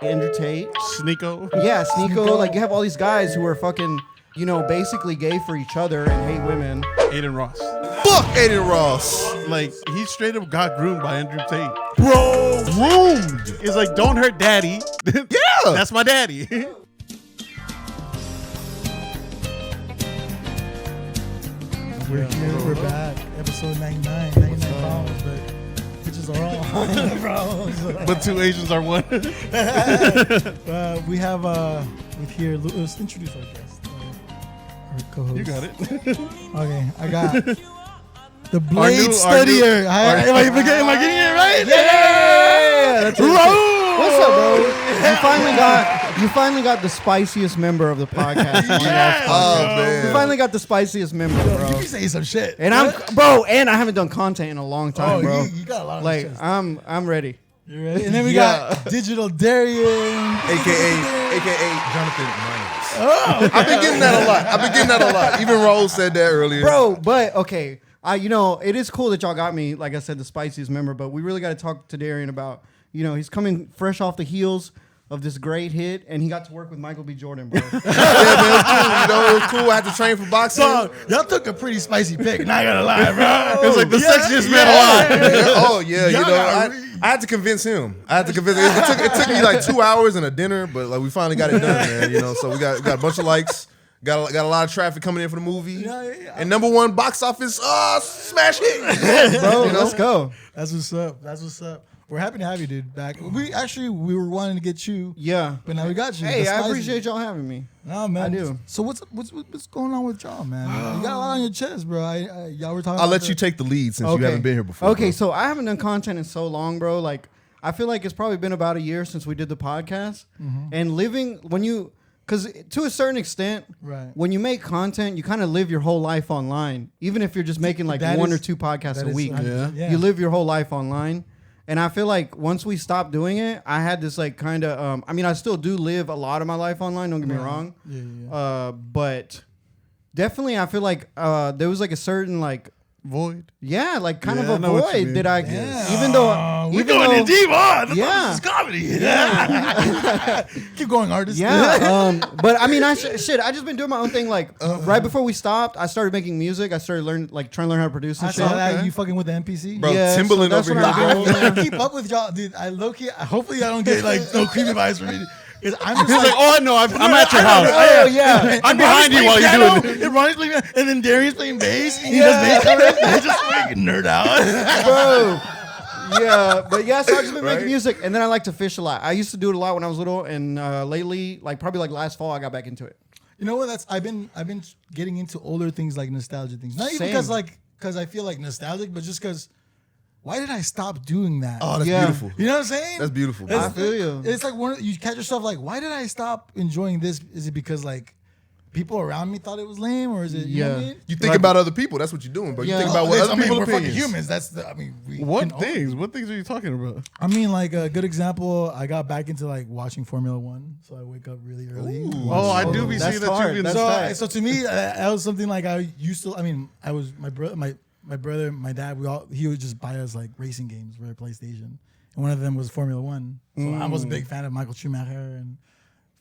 Andrew Tate, Sneeko. yeah, Sneeko. Like you have all these guys who are fucking, basically gay for each other and hate women. Aiden Ross. Fuck Aiden Ross. Like, he straight up got groomed by Andrew Tate. Bro, groomed. It's like, don't hurt daddy. Yeah. That's my daddy. We're here, we're back. Episode 99 pounds, but bitches are all problems. But two Asians are one. We have with here, let's introduce our guest, our co-host. You got it. Okay, I got the Blade Studier. Am I getting it right? Yeah, that's it. What's up, bro? You finally got the spiciest member of the podcast. Oh, man. You finally got the spiciest member, bro. You be saying some shit. And I haven't done content in a long time, bro. You got a lot of like shit. I'm ready. You ready? And then we got Digital Darian, AKA Jonathan Miners. Oh, I've been getting that a lot. Even Rose said that earlier. Bro, but okay. It is cool that y'all got me, like I said, the spiciest member, but we really got to talk to Darian about, he's coming fresh off the heels of this great hit, and he got to work with Michael B. Jordan, bro. Yeah, man, it was cool. I had to train for boxing. So, y'all took a pretty spicy pick, not gonna lie, bro. It's like the sexiest man alive. Oh, yeah, I had to convince him. It took me like 2 hours and a dinner, but like we finally got it done, man. So we got a bunch of likes. Got a lot of traffic coming in for the movie. Yeah. And number one box office smash hit. Bro, let's go. That's what's up. We're happy to have you, dude, back. We were wanting to get you. Yeah. But now we got you. Hey, I appreciate y'all having me. No, man. I do. So what's going on with y'all, man? You got a lot on your chest, bro. Y'all were talking I'll let you take the lead since you haven't been here before. Okay, bro. so I haven't done content in so long, bro. Like, I feel like it's probably been about a year since we did the podcast. Mm-hmm. And because to a certain extent, right, when you make content, you kind of live your whole life online. Even if you're just making like one or two podcasts a week, you live your whole life online. And I feel like once we stopped doing it, I had this like kind of, I still do live a lot of my life online, don't get me wrong. Yeah. But definitely I feel like there was like a certain like, void. Yeah, like kind of I a know what you void mean. that I, we're going in deep on. Yeah. This is comedy. Yeah. Keep going, artist. Yeah. But I just been doing my own thing. Like right before we stopped, I started making music. I started trying to learn how to produce and I shit. saw that you fucking with the NPC. Bro, Yeah, Timbaland so that's over what here. I'm doing. I keep up with y'all, dude. I low key. Hopefully, I don't get like no creepy vibes from me. I'm just He's like, oh, no, I'm at your house. Oh yeah. I'm behind you while you're doing it. And Ronnie's playing, and then Darian's playing bass. And he does bass covers. They just fucking nerd out. Bro. Yeah, but yeah, so I've just been making music, and then I like to fish a lot. I used to do it a lot when I was little, and lately, like probably like last fall, I got back into it. You know what? I've been getting into older things, like nostalgia things. Not even because I feel like nostalgic, but just because. Why did I stop doing that? Oh, that's beautiful. You know what I'm saying? That's beautiful. I feel you. It's like you catch yourself like, why did I stop enjoying this? Is it because like people around me thought it was lame, or is it? You know what I mean? You think about other people. That's what you're doing, bro. You think about what other people we're opinions. fucking humans. That's What things are you talking about? I mean, like a good example. I got back into like watching Formula One, so I wake up really early. Oh, I do be seeing that you've been. So to me, that was something like I used to. I mean, I was my brother, my dad, he would just buy us like racing games for a PlayStation, and one of them was Formula One. So I was a big fan of Michael Schumacher and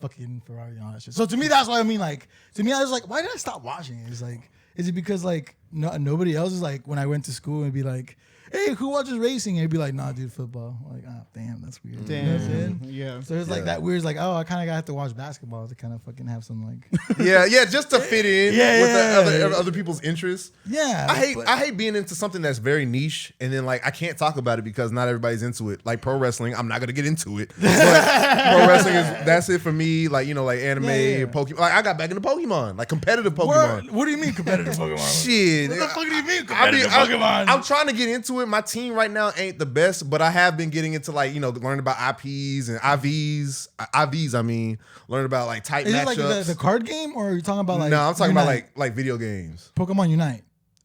fucking Ferrari and all that shit. So to me, that's what I mean. Like to me, I was like, why did I stop watching it? It's like, is it because like nobody else is like when I went to school and be like, hey, who watches racing? And it'd be like, nah, dude, football. I'm like, oh, damn, that's weird. Damn. You know what I'm saying? Yeah. So it's like that weird. It's like, oh, I kind of got to watch basketball to kind of fucking have some like. Yeah, just to fit in with other people's interests. Yeah. I hate being into something that's very niche and then like I can't talk about it because not everybody's into it. Like pro wrestling, I'm not gonna get into it. But pro wrestling that's it for me. Like like anime, Pokemon. Like I got back into Pokemon, like competitive Pokemon. What do you mean competitive Pokemon? Shit. What the fuck do you mean competitive Pokemon? I'm trying to get into it. My team right now ain't the best, but I have been getting into like learning about IPs and IVs. I mean, learning about like type matchups. Is it like the card game, or are you talking about like? No, I'm talking about like video games. Pokemon Unite.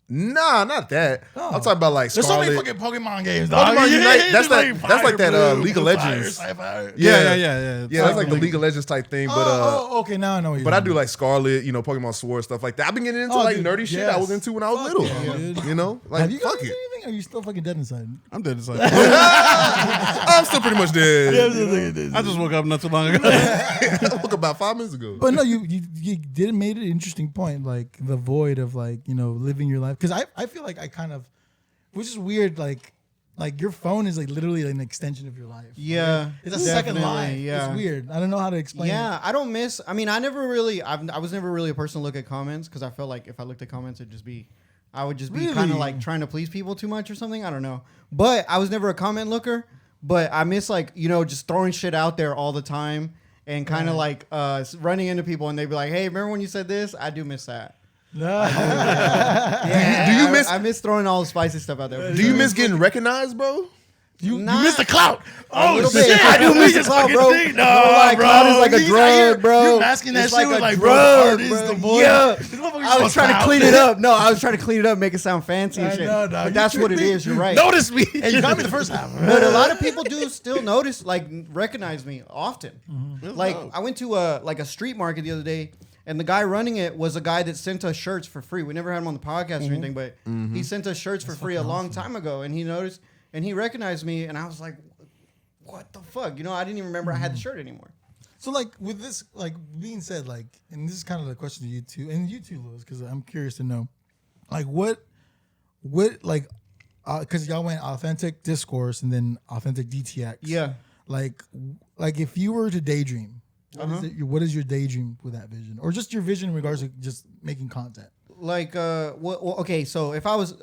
Nah, not that. Oh. I'm talking about like There's so many Scarlet. fucking Pokemon games, dog. Pokemon Unite, that's fire, like that blue, League of Legends. Fire. Yeah, that's like the League. League of Legends type thing. But okay, now I know what you're but I talking do like Scarlet, Pokemon Sword, stuff like that. I've been getting into like dude, nerdy shit I was into when I was little. yeah, dude. Like Have you fuck gotten it. into anything? Or are you still fucking dead inside? I'm dead inside. I'm still pretty much dead. I just woke up not too long ago. I woke up about 5 minutes ago. But no, you did made an interesting point, like the void of like, you know, living your life. Because I feel like I kind of, which is weird, like your phone is like literally an extension of your life. Yeah. Like, it's a second life. Yeah. It's weird. I don't know how to explain it. Yeah, I don't miss. I mean, I was never really a person to look at comments because I felt like if I looked at comments, I would just be kind of like trying to please people too much or something. I don't know. But I was never a comment looker. But I miss like, you know, just throwing shit out there all the time and kind of like running into people and they'd be like, hey, remember when you said this? I do miss that. No. I miss throwing all the spicy stuff out there. Do you miss getting recognized, bro? You miss the clout. Oh shit! I do miss the clout, bro. No, bro. Clout is like a drug, bro. You're masking that shit with like drug, bro. Yeah. I was trying to clean it up. No, I was trying to clean it up, make it sound fancy and shit. But that's what it is. You're right. Notice me. Hey, you got me the first half. But a lot of people do still notice, like, recognize me often. Mm-hmm. Like, I went to a street market the other day. And the guy running it was a guy that sent us shirts for free. We never had him on the podcast or anything, but he sent us shirts for free a long time ago. And he noticed, and he recognized me, and I was like, what the fuck? You know, I didn't even remember I had the shirt anymore. So, like, with this, like, being said, like, and this is kind of the question to you too, and you too, Louis, because I'm curious to know, like, what, like, because y'all went Authentic Discourse and then Authentic DTX. Yeah. Like if you were to daydream, what is your daydream with that vision, or just your vision in regards to just making content? Like, okay, so if I was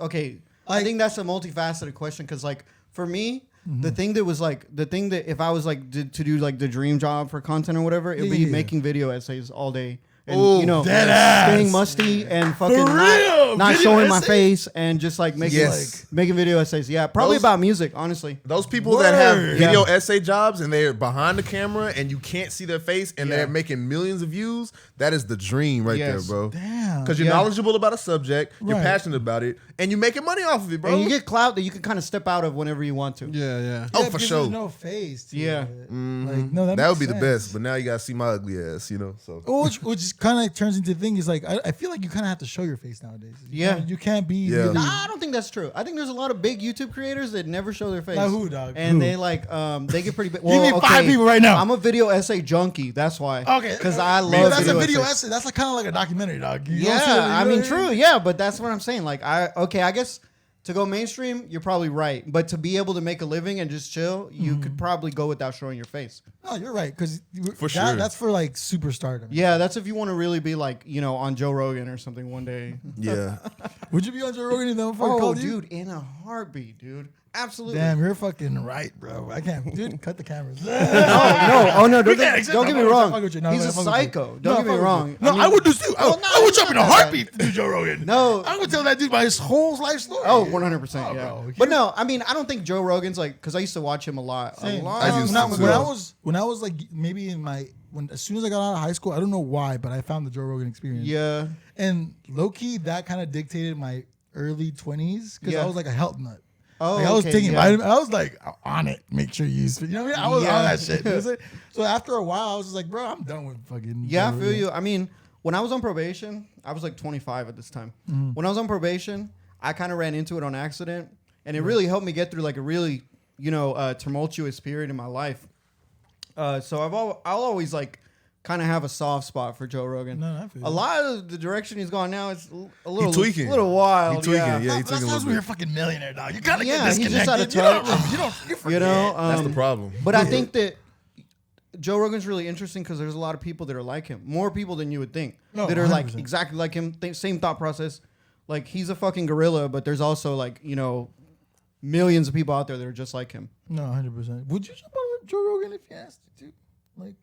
I think that's a multifaceted question because, like, for me, the thing that if I was like to do like the dream job for content or whatever, it'd be making video essays all day. And, you know, staying musty and fucking not showing my face and just like making video essays. Yeah, probably about music, honestly. Those people that have video essay jobs and they're behind the camera and you can't see their face and they're making millions of views, that is the dream right there, bro. Damn. Because you're knowledgeable about a subject, you're passionate about it, and you're making money off of it, bro. And you get clout that you can kind of step out of whenever you want to. Yeah. Oh, for sure. There's no face. Yeah. Like, no, that would be the best, but now you got to see my ugly ass, you know, so. Which is kind of turns into the thing is like I feel like you kind of have to show your face nowadays. You can't be. Really, I don't think that's true. I think there's a lot of big YouTube creators that never show their face. Like who, dog? And they like they get pretty big. Well, give me 5 people right now. I'm a video essay junkie. That's why. Okay, because I love. That's a video essay. That's like kind of like a documentary, dog. I mean, true. Yeah, but that's what I'm saying. Like I guess. To go mainstream, you're probably right. But to be able to make a living and just chill, you could probably go without showing your face. No, you're right. Because sure. That's for like superstardom. Yeah, that's if you want to really be like, you know, on Joe Rogan or something one day. Yeah. Would you be on Joe Rogan if that called you? Dude, in a heartbeat, dude. Absolutely. Damn, you're fucking right, bro. I can't. Dude, cut the cameras. No. Don't get me wrong. He's a psycho. Don't get me wrong. No, I would do too. I would jump in a heartbeat to do Joe Rogan. No. I would tell that dude about his whole life story. Oh, 100%. Yeah. Bro. But no, I mean, I don't think Joe Rogan's like, because I used to watch him a lot. When I was like, maybe as soon as I got out of high school, I don't know why, but I found the Joe Rogan Experience. Yeah. And low key, that kind of dictated my early 20s because I was like a health nut. Oh, like I was taking vitamins. I was like on it. Make sure you use it. You know what I mean? I was on that shit. So after a while, I was just like, bro, I'm done with fucking. Yeah, I feel you. I mean, when I was on probation, I was like 25 at this time. Mm-hmm. When I was on probation, I kind of ran into it on accident, and it really helped me get through like a really, you know, tumultuous period in my life. So I'll always like kind of have a soft spot for Joe Rogan. No, I feel a lot of the direction he's gone now is a little tweaking. A little wild. He's tweaking. Yeah, he's tweaking. That's when you're a fucking millionaire, dog. You gotta get he's disconnected. just out of touch. You forget. That's the problem. But I think that Joe Rogan's really interesting because there's a lot of people that are like him. More people than you would think that are 100%. Like exactly like him. Same thought process. Like he's a fucking gorilla, but there's also like, you know, millions of people out there that are just like him. No, 100%. Would you jump on Joe Rogan if you asked you to? Like,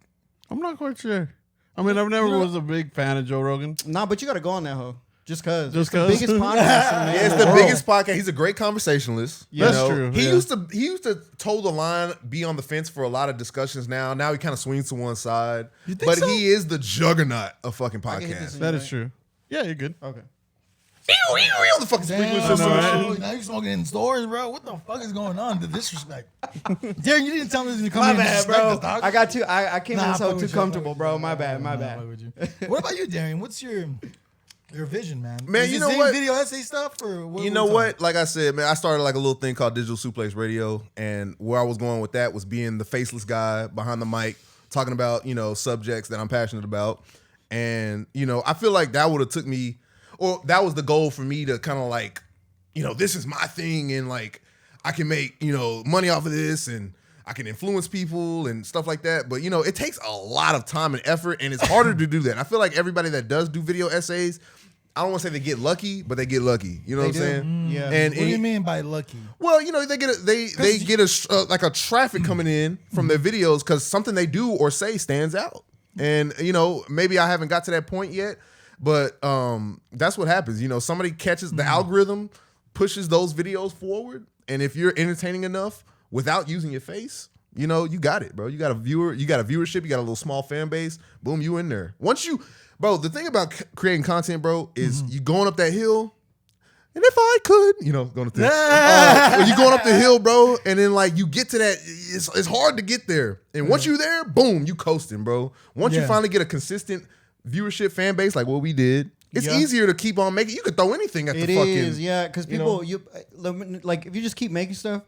I'm not quite sure. I mean, I've never was a big fan of Joe Rogan. Nah, but you got to go on that hoe. Just cause. Just the biggest podcast. It's the biggest podcast. He's a great conversationalist. Yeah. That's true. He used to toe the line, be on the fence for a lot of discussions. Now he kind of swings to one side. But so? He is the juggernaut of fucking podcasts. That is true. Yeah, you're good. Okay. What the fuck is sprinkler system? Now you're smoking in stores, bro. What the fuck is going on? The disrespect. Darren, you didn't tell me this was coming. My bad, bro. I got too. I came in so too comfortable, bro. My bad. What about you, Darren? What's your? Your vision, man. Man, Is you it know same what? video essay stuff or what? You know what? Like I said, man, I started like a little thing called Digital Suplex Radio, and where I was going with that was being the faceless guy behind the mic, talking about, you know, subjects that I'm passionate about. And, you know, I feel like that would have took me, or that was the goal for me to kind of like, you know, this is my thing, and like I can make, you know, money off of this, and I can influence people and stuff like that. But, you know, it takes a lot of time and effort, and it's harder to do that. And I feel like everybody that does do video essays, I don't want to say they get lucky, but they get lucky. You know what I'm saying? Yeah. And what do you mean by lucky? Well, you know, they get like a traffic coming in from their videos because something they do or say stands out. And, you know, maybe I haven't got to that point yet, but that's what happens. You know, somebody catches the algorithm, pushes those videos forward, and if you're entertaining enough without using your face, you know, you got it, bro. You got a viewership, you got a little small fan base. Boom, you in there. Bro, the thing about creating content, bro, is you going up that hill, and if I could, you know, going up there. You going up the hill, bro, and then like you get to that, it's hard to get there. And once you're there, boom, you coasting, bro. Once you finally get a consistent viewership fan base like what we did, it's easier to keep on making. You could throw anything at the fucking. It is, yeah, because people, like if you just keep making stuff,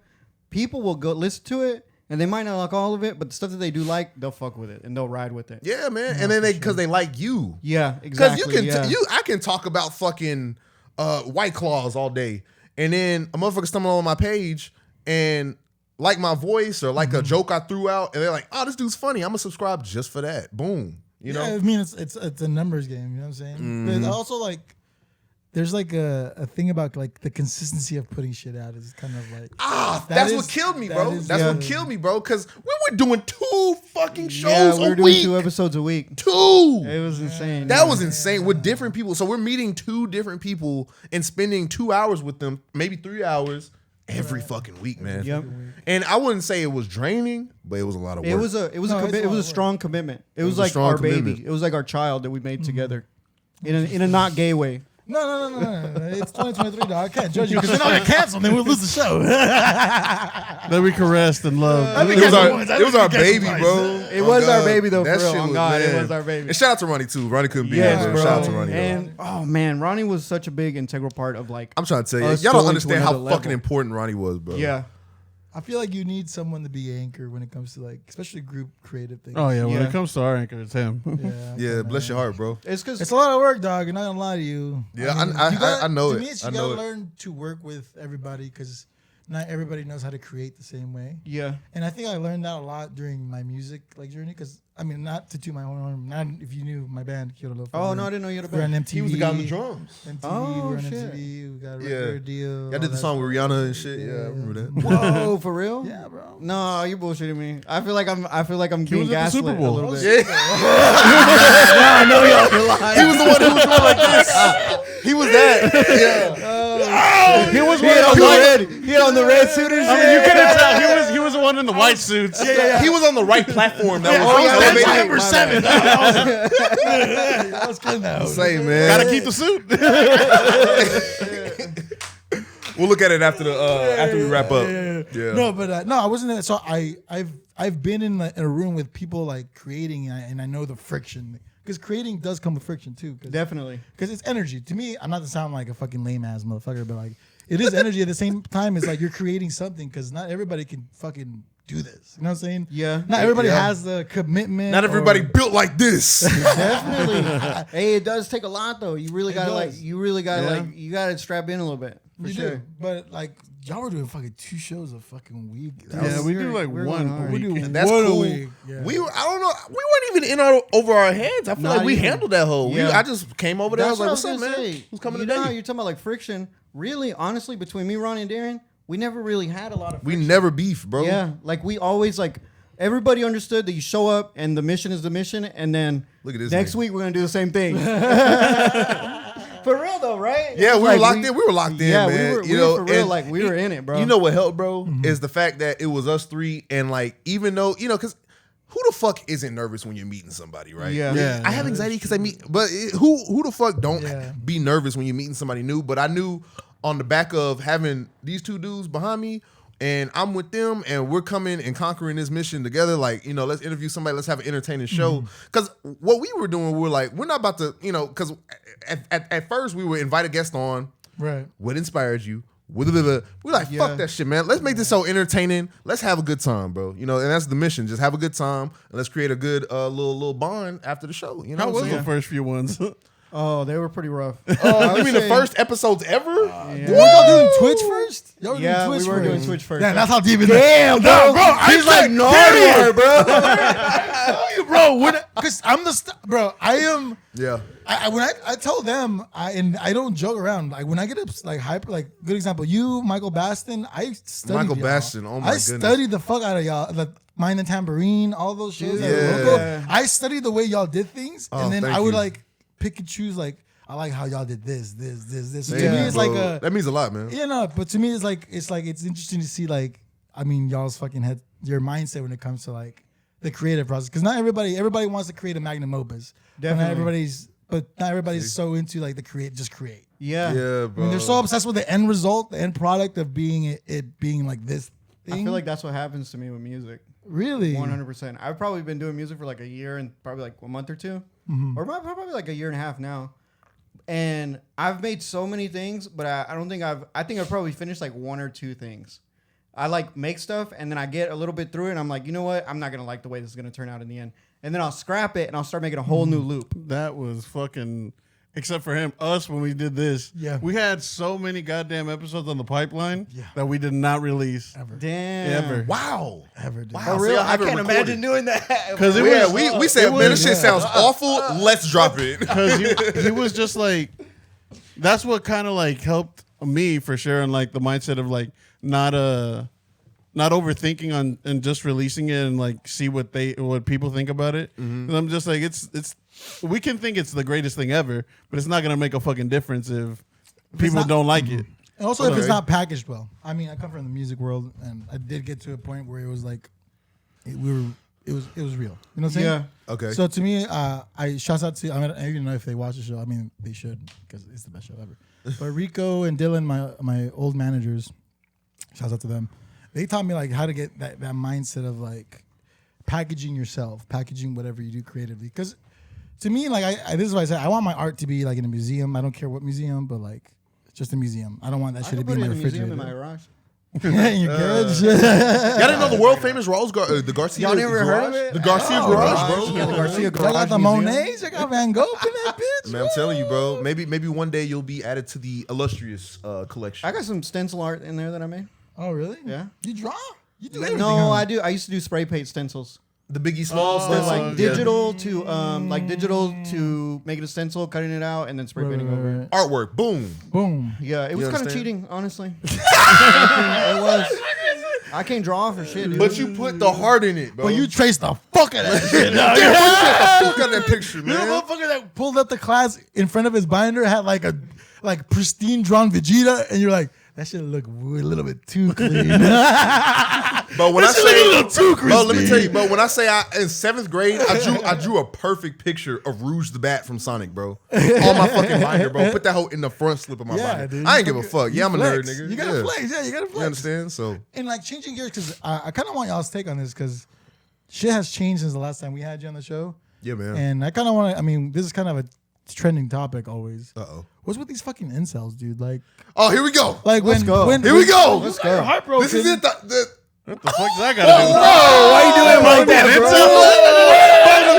people will go listen to it. And they might not like all of it, but the stuff that they do like, they'll fuck with it and they'll ride with it. Yeah, man. And then because they like you. Yeah, exactly. Because I can talk about fucking White Claws all day, and then a motherfucker stumble on my page and like my voice or like a joke I threw out, and they're like, "Oh, this dude's funny. I'm gonna subscribe just for that." Boom. You know. I mean, it's a numbers game. You know what I'm saying? But also like. There's like a thing about like the consistency of putting shit out is kind of like that's what killed me, bro. That's what killed me, bro. Because we were doing 2 fucking shows a week. We were doing 2 episodes a week. 2. It was insane. That was insane with different people. So we're meeting 2 different people and spending 2 hours with them, maybe 3 hours every fucking week, man. Yep. And I wouldn't say it was draining, but it was a lot of work. It was a strong commitment. It was like our baby. It was like our child that we made together, in a not gay way. No. It's 2023, dog. I can't judge you because then I'll get canceled and then we'll lose the show. Then we caressed and loved. It was our baby, bro. It was our baby, though, that for real. shit On God, it was our baby. And shout out to Ronnie, too. Ronnie couldn't be yes, here, bro. Shout out to Ronnie. And, oh, man, Ronnie was such a big integral part of, like, I'm trying to tell you, y'all don't understand how fucking important Ronnie was, bro. Yeah. I feel like you need someone to be anchor when it comes to like, especially group creative things. Oh yeah, when it comes to our anchor, it's him. Yeah, bless your heart, bro. It's because it's a lot of work, dog. You're not gonna lie to you. Yeah, I know it. To me, you gotta learn to work with everybody because not everybody knows how to create the same way. Yeah, and I think I learned that a lot during my music journey. Because I mean, not to toot my own horn. Not if you knew my band, Kyoto. Oh no, I didn't know you had a band. We're on MTV. He was the guy on the drums. MTV, oh we're on shit. MTV. We got a record deal. I did the song with Rihanna and shit. Yeah, I remember that. Whoa, for real? Yeah, bro. No, you're bullshitting me. I feel like I'm getting gaslit a little bit. Yeah. I know y'all lying. He was the one who was going like this. He was that. Yeah. He was He had on the red suit and shit. I mean, you couldn't tell. He was the one in the white suits. Yeah. He was on the right platform. That was number 7. That was good now. Same, man. Gotta keep the suit. We'll look at it after we wrap up. Yeah. No, but no, I wasn't there. So I've been in a room with people like creating, and I know the friction. Because creating does come with friction too. Definitely. Because it's energy. To me, I'm not to sound like a fucking lame ass motherfucker, but like it is energy at the same time. It's like you're creating something because not everybody can fucking do this. You know what I'm saying? Yeah. Not everybody has the commitment. Not everybody built like this. Definitely. Hey, it does take a lot though. You really gotta you gotta strap in a little bit. For sure. Do. But like y'all were doing fucking 2 shows a fucking week. We do like one. We do that's one cool. a week. Yeah. I don't know. We weren't even over our heads. I feel like we handled that whole. I just came over there. I was like, "What's up, man? Who's coming today?" You're talking about like friction. Really, honestly, between me, Ronnie, and Darren, we never really had a lot of friction. We never beef, bro. Yeah, like we always like. Everybody understood that you show up and the mission is the mission, and then look at this next week we're gonna do the same thing. For real though, right? Yeah, we were locked in. We were locked in, man. We were for real, like we were in it, bro. You know what helped, bro, is the fact that it was us 3, and like even though because who the fuck isn't nervous when you're meeting somebody, right? Yeah. I have anxiety because I meet, but who the fuck don't be nervous when you're meeting somebody new? But I knew on the back of having these 2 dudes behind me, and I'm with them, and we're coming and conquering this mission together. Like, you know, let's interview somebody. Let's have an entertaining show. Because what we were doing, we were like, we're not about to, you know, because at first we were invite a guest on. Right. What inspired you? We're like, fuck that shit, man. Let's make this so entertaining. Let's have a good time, bro. You know, and that's the mission. Just have a good time, and let's create a good little bond after the show. You know, how was the first few ones? Oh, they were pretty rough. Oh, you mean the first episodes ever? What y'all doing Twitch first? Y'all doing Twitch we were doing Twitch first. Yeah, that's how deep it is. Damn, bro. He's like Narnia, bro. Bro, because I'm bro. I am. Yeah. I told them, and I don't joke around. Like when I get up, like hyper, like good example, you, Michael Baston. I studied Michael y'all. Baston. Oh my goodness. I studied the fuck out of y'all. Like Mind the Tambourine, all those shows. Yeah. I studied the way y'all did things, and then I would like pick and choose. Like I like how y'all did this. So to me, it's like that means a lot, man. Yeah, no, but to me, it's interesting to see like y'all's fucking head, your mindset when it comes to like the creative process. Because not everybody wants to create a magnum opus. Definitely. But not everybody's so into like just create. Yeah, bro. I mean, they're so obsessed with the end result, the end product of being it being like this thing. I feel like that's what happens to me with music. Really? 100%. I've probably been doing music for like a year and probably like a month or two, or probably like a year and a half now. And I've made so many things, but I think I've probably finished like one or two things. I like make stuff and then I get a little bit through it and I'm like, you know what? I'm not going to like the way this is going to turn out in the end. And then I'll scrap it and I'll start making a whole new loop. That was fucking, except for him, us when we did this. Yeah. We had so many goddamn episodes on the pipeline that we did not release. Ever. Damn. Ever. Wow. Ever. Dude. Wow. For real, I can't imagine doing that. Because we said, man, this shit sounds awful. Let's drop it. Because he was just like, that's what kind of like helped me for sure. And like the mindset of like not overthinking on and just releasing it and like see what people think about it. And I'm just like, it's we can think it's the greatest thing ever, but it's not gonna make a fucking difference if people don't like it. And also if it's not packaged well. I mean, I come from the music world and I did get to a point where it was like it was real. You know what I'm saying? Yeah. Okay. So to me, I shouts out to, I don't even know if they watch the show. I mean, they should because it's the best show ever. But Rico and Dylan, my old managers, shouts out to them. They taught me like how to get that mindset of like packaging yourself, packaging whatever you do creatively. Because to me, like this is why I say I want my art to be like in a museum. I don't care what museum, but like just a museum. I don't want that shit to be in my refrigerator. In my garage. In your garage. Y'all didn't know the world famous the Garcia Y'all never garage? heard of it? The Garcia garage, bro. Yeah, the Garcia garage. Y'all got the museum. Monets. Y'all got Van Gogh in that bitch. Man, I'm telling you, bro. Maybe one day you'll be added to the illustrious collection. I got some stencil art in there that I made. Oh, really? Yeah. You draw? You do everything, No, huh? I do. I used to do spray paint stencils. The Biggie Smalls They're stencil. like digital to make it a stencil, cutting it out, and then spray painting over it. Artwork. Boom. Boom. Yeah, it was kind of understand? cheating, honestly. It was. I can't draw for shit, dude. But you put the heart in it, bro. But you traced the fuck out of that shit. Damn, you traced the fuck out of that picture, You man. know, motherfucker that pulled up the class in front of his binder had like a pristine drawn Vegeta, and you're like, that shit look a little bit too clean. But when I say, a little too crispy. bro, let me tell you, but when I say in 7th grade, I drew a perfect picture of Rouge the Bat from Sonic, bro. On my fucking binder, bro. Put that hoe in the front slip of my binder. Dude, I ain't give a fuck. Yeah, I'm a nerd, flex. nigga. You gotta flex. Yeah, you gotta flex. You understand? So And like changing gears, because I kind of want y'all's take on this, because shit has changed since the last time we had you on the show. yeah, man. And I kind of want to, I mean, this is kind of a trending topic always. Uh-oh. What's with these fucking incels, dude? Like, Oh, here we go. like Let's go. Here we go. Let's go. Heartbroken. This is it. What the fuck does that gotta do? Why you doing like that,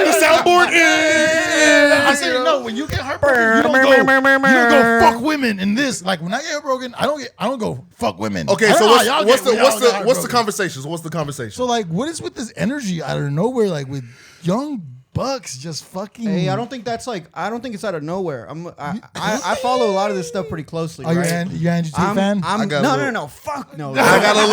The soundboard. I say no. When you get heartbroken, you don't go fuck women in this. Like when I get heartbroken, I don't go fuck women. Okay, I so don't know how y'all what's get when y'all get the heartbroken. conversation? So what's the conversation? So like, what is with this energy out of nowhere? Like with young bucks just fucking. Hey, I don't think it's out of nowhere. I follow a lot of this stuff pretty closely. Are you right? an Angie T fan? No. Fuck no. I got a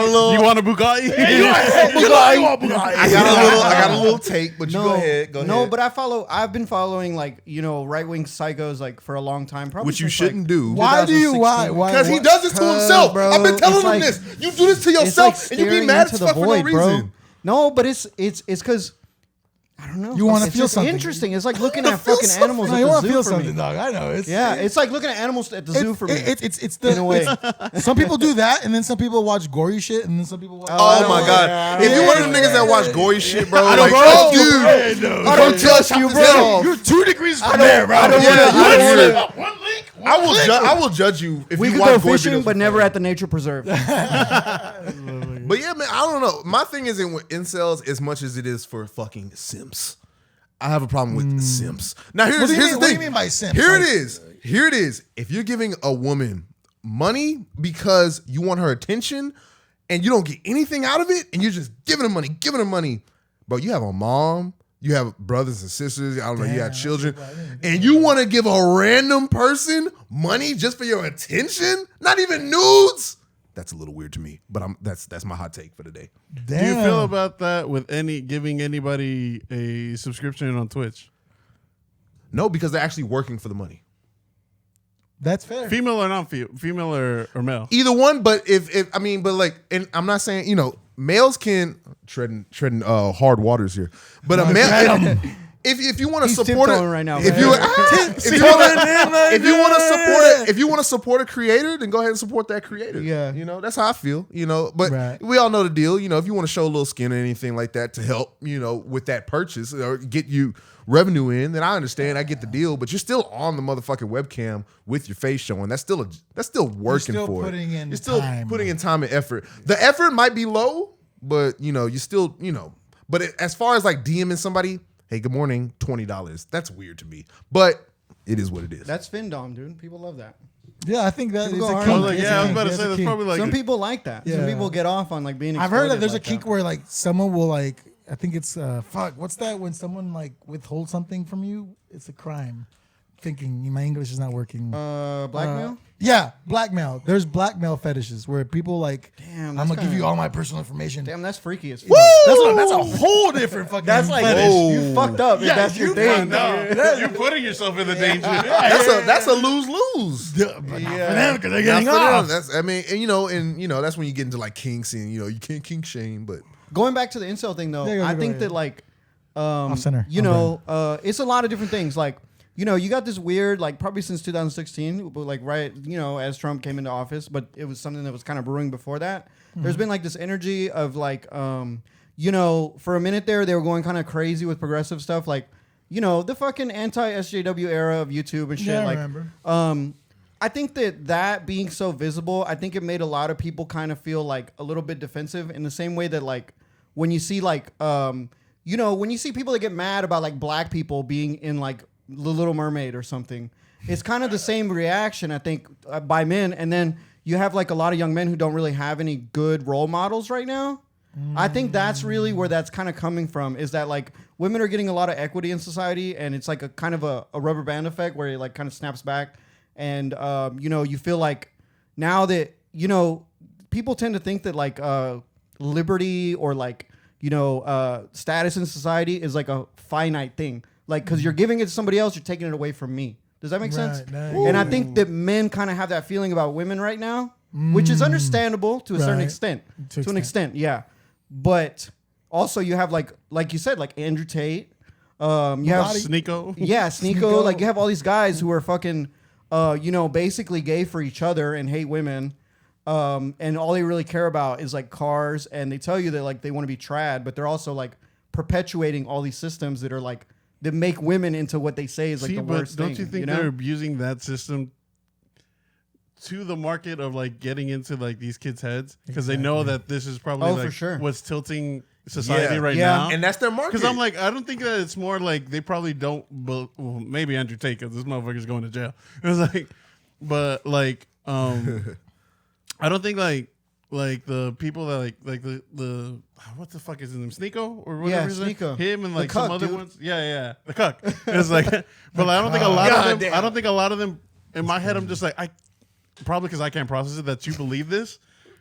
little. You want a Bugatti? I got a little take, but you go ahead. No, but I've been following like, right wing psychos like for a long time. Probably which you since, shouldn't do. Why do you? 2016. Why? Because he does this to himself. bro, I've been telling it's him like- this. You do this to It's yourself, like and you be staring mad into as the fuck for no void, bro. reason. No, but it's because I don't know. You want to feel just something. Interesting. It's like looking at fucking animals No, at you the want to zoo feel for something, me. dog. I know. It's like looking at animals at the zoo for me. It's the in a way. Some people do that, and then some people watch gory shit, and then some people watch. Oh my god! yeah, If you're one of them niggas that watch gory shit, bro, like fuck you. I don't judge you, bro. You're 2 degrees from there, bro. I will judge you if We you could watch go gory fishing, videos. but never at the nature preserve. But yeah, man, I don't know. My thing isn't with incels as much as it is for fucking simps. I have a problem with simps. Now here's the thing. What do you mean by simps? Here it is. Here it is. If you're giving a woman money because you want her attention and you don't get anything out of it, and you're just giving her money, bro, you have a mom, you have brothers and sisters, I don't know, you have children, and you want to give a random person money just for your attention? Not even nudes? That's a little weird to me, but that's my hot take for the day. Do you feel about that with giving anybody a subscription on Twitch? No, because they're actually working for the money. That's fair. Female or female or male? Either one, but but like, and I'm not saying, males can treading hard waters here, but a male, if you want to support it right now, if you want to support a creator, then go ahead and support that creator. Yeah, that's how I feel. But we all know the deal. If you want to show a little skin or anything like that to help, with that purchase or get you revenue in, then I understand. I get the deal. But you're still on the motherfucking webcam with your face showing. That's still working for it. You're still putting in time and effort. The effort might be low, but you still But as far as like DMing somebody, hey, good morning, $20. That's weird to me, but it is what it is. That's Findom, dude. People love that. Yeah, I think that is a hard kink. on I was about to say that's probably like some people like that. Yeah. Some people get off on like being. I've heard that there's like a kink that. where like someone will like, I think it's what's that when someone like withholds something from you? It's a crime. Thinking my English is not working. Blackmail. Yeah, blackmail. There's blackmail fetishes where people like, Damn, I'm gonna give you all my personal information. Damn, that's freaky as fuck. Woo! That's a whole different fucking. That's like fetish. you fucked up. If that's your thing. You're putting yourself in the danger. That's a lose-lose. But not for them because they're getting Not for off. them. That's when you get into like kinks and you can't kink shame, but Going back to the incel thing though, I think that like, Off center. it's a lot of different things. Like, you got this weird, like probably since 2016, but like right, as Trump came into office, but it was something that was kind of brewing before that. Mm-hmm. There's been like this energy of like, for a minute there, they were going kind of crazy with progressive stuff, like, the fucking anti-SJW era of YouTube and shit. Yeah, like, I remember. I think that being so visible, I think it made a lot of people kind of feel like a little bit defensive in the same way that like when you see like, when you see people that get mad about like black people being in like The Little Mermaid or something, it's kind of the same reaction, I think, by men. And then you have like a lot of young men who don't really have any good role models right now. I think that's really where that's kind of coming from, is that like women are getting a lot of equity in society, and it's like a kind of a rubber band effect where it like kind of snaps back. And, you feel like now that, people tend to think that like liberty or like, status in society is like a finite thing. Like, because you're giving it to somebody else, you're taking it away from me. Does that make sense? Nice. And I think that men kind of have that feeling about women right now, which is understandable to a certain extent. To an extent, yeah. But also you have like you said, like Andrew Tate. You have Sneeko. Yeah, Sneeko. Like you have all these guys who are fucking, basically gay for each other and hate women. And all they really care about is like cars. And they tell you that like they want to be trad, but they're also like perpetuating all these systems that are like, that make women into what they say is like the worst thing. Don't you think they're abusing that system to the market of like getting into like these kids' heads? Because they know that this is probably like for sure. what's tilting society right now. And that's their market. Because I'm like, I don't think that it's more like they probably don't, well, maybe Andrew Tate, because this motherfucker's going to jail. It was like, but like, I don't think like the people that like the what the fuck is his name, Sneeko or whatever his name? Sneeko. Him and like cuck, some other dude. ones, yeah, the cuck. It's like, but like, I don't think a lot of them. I don't think a lot of them. In my head, I'm just like, probably because I can't process it that you believe this,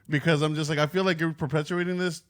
because I'm just like, I feel like you're perpetuating this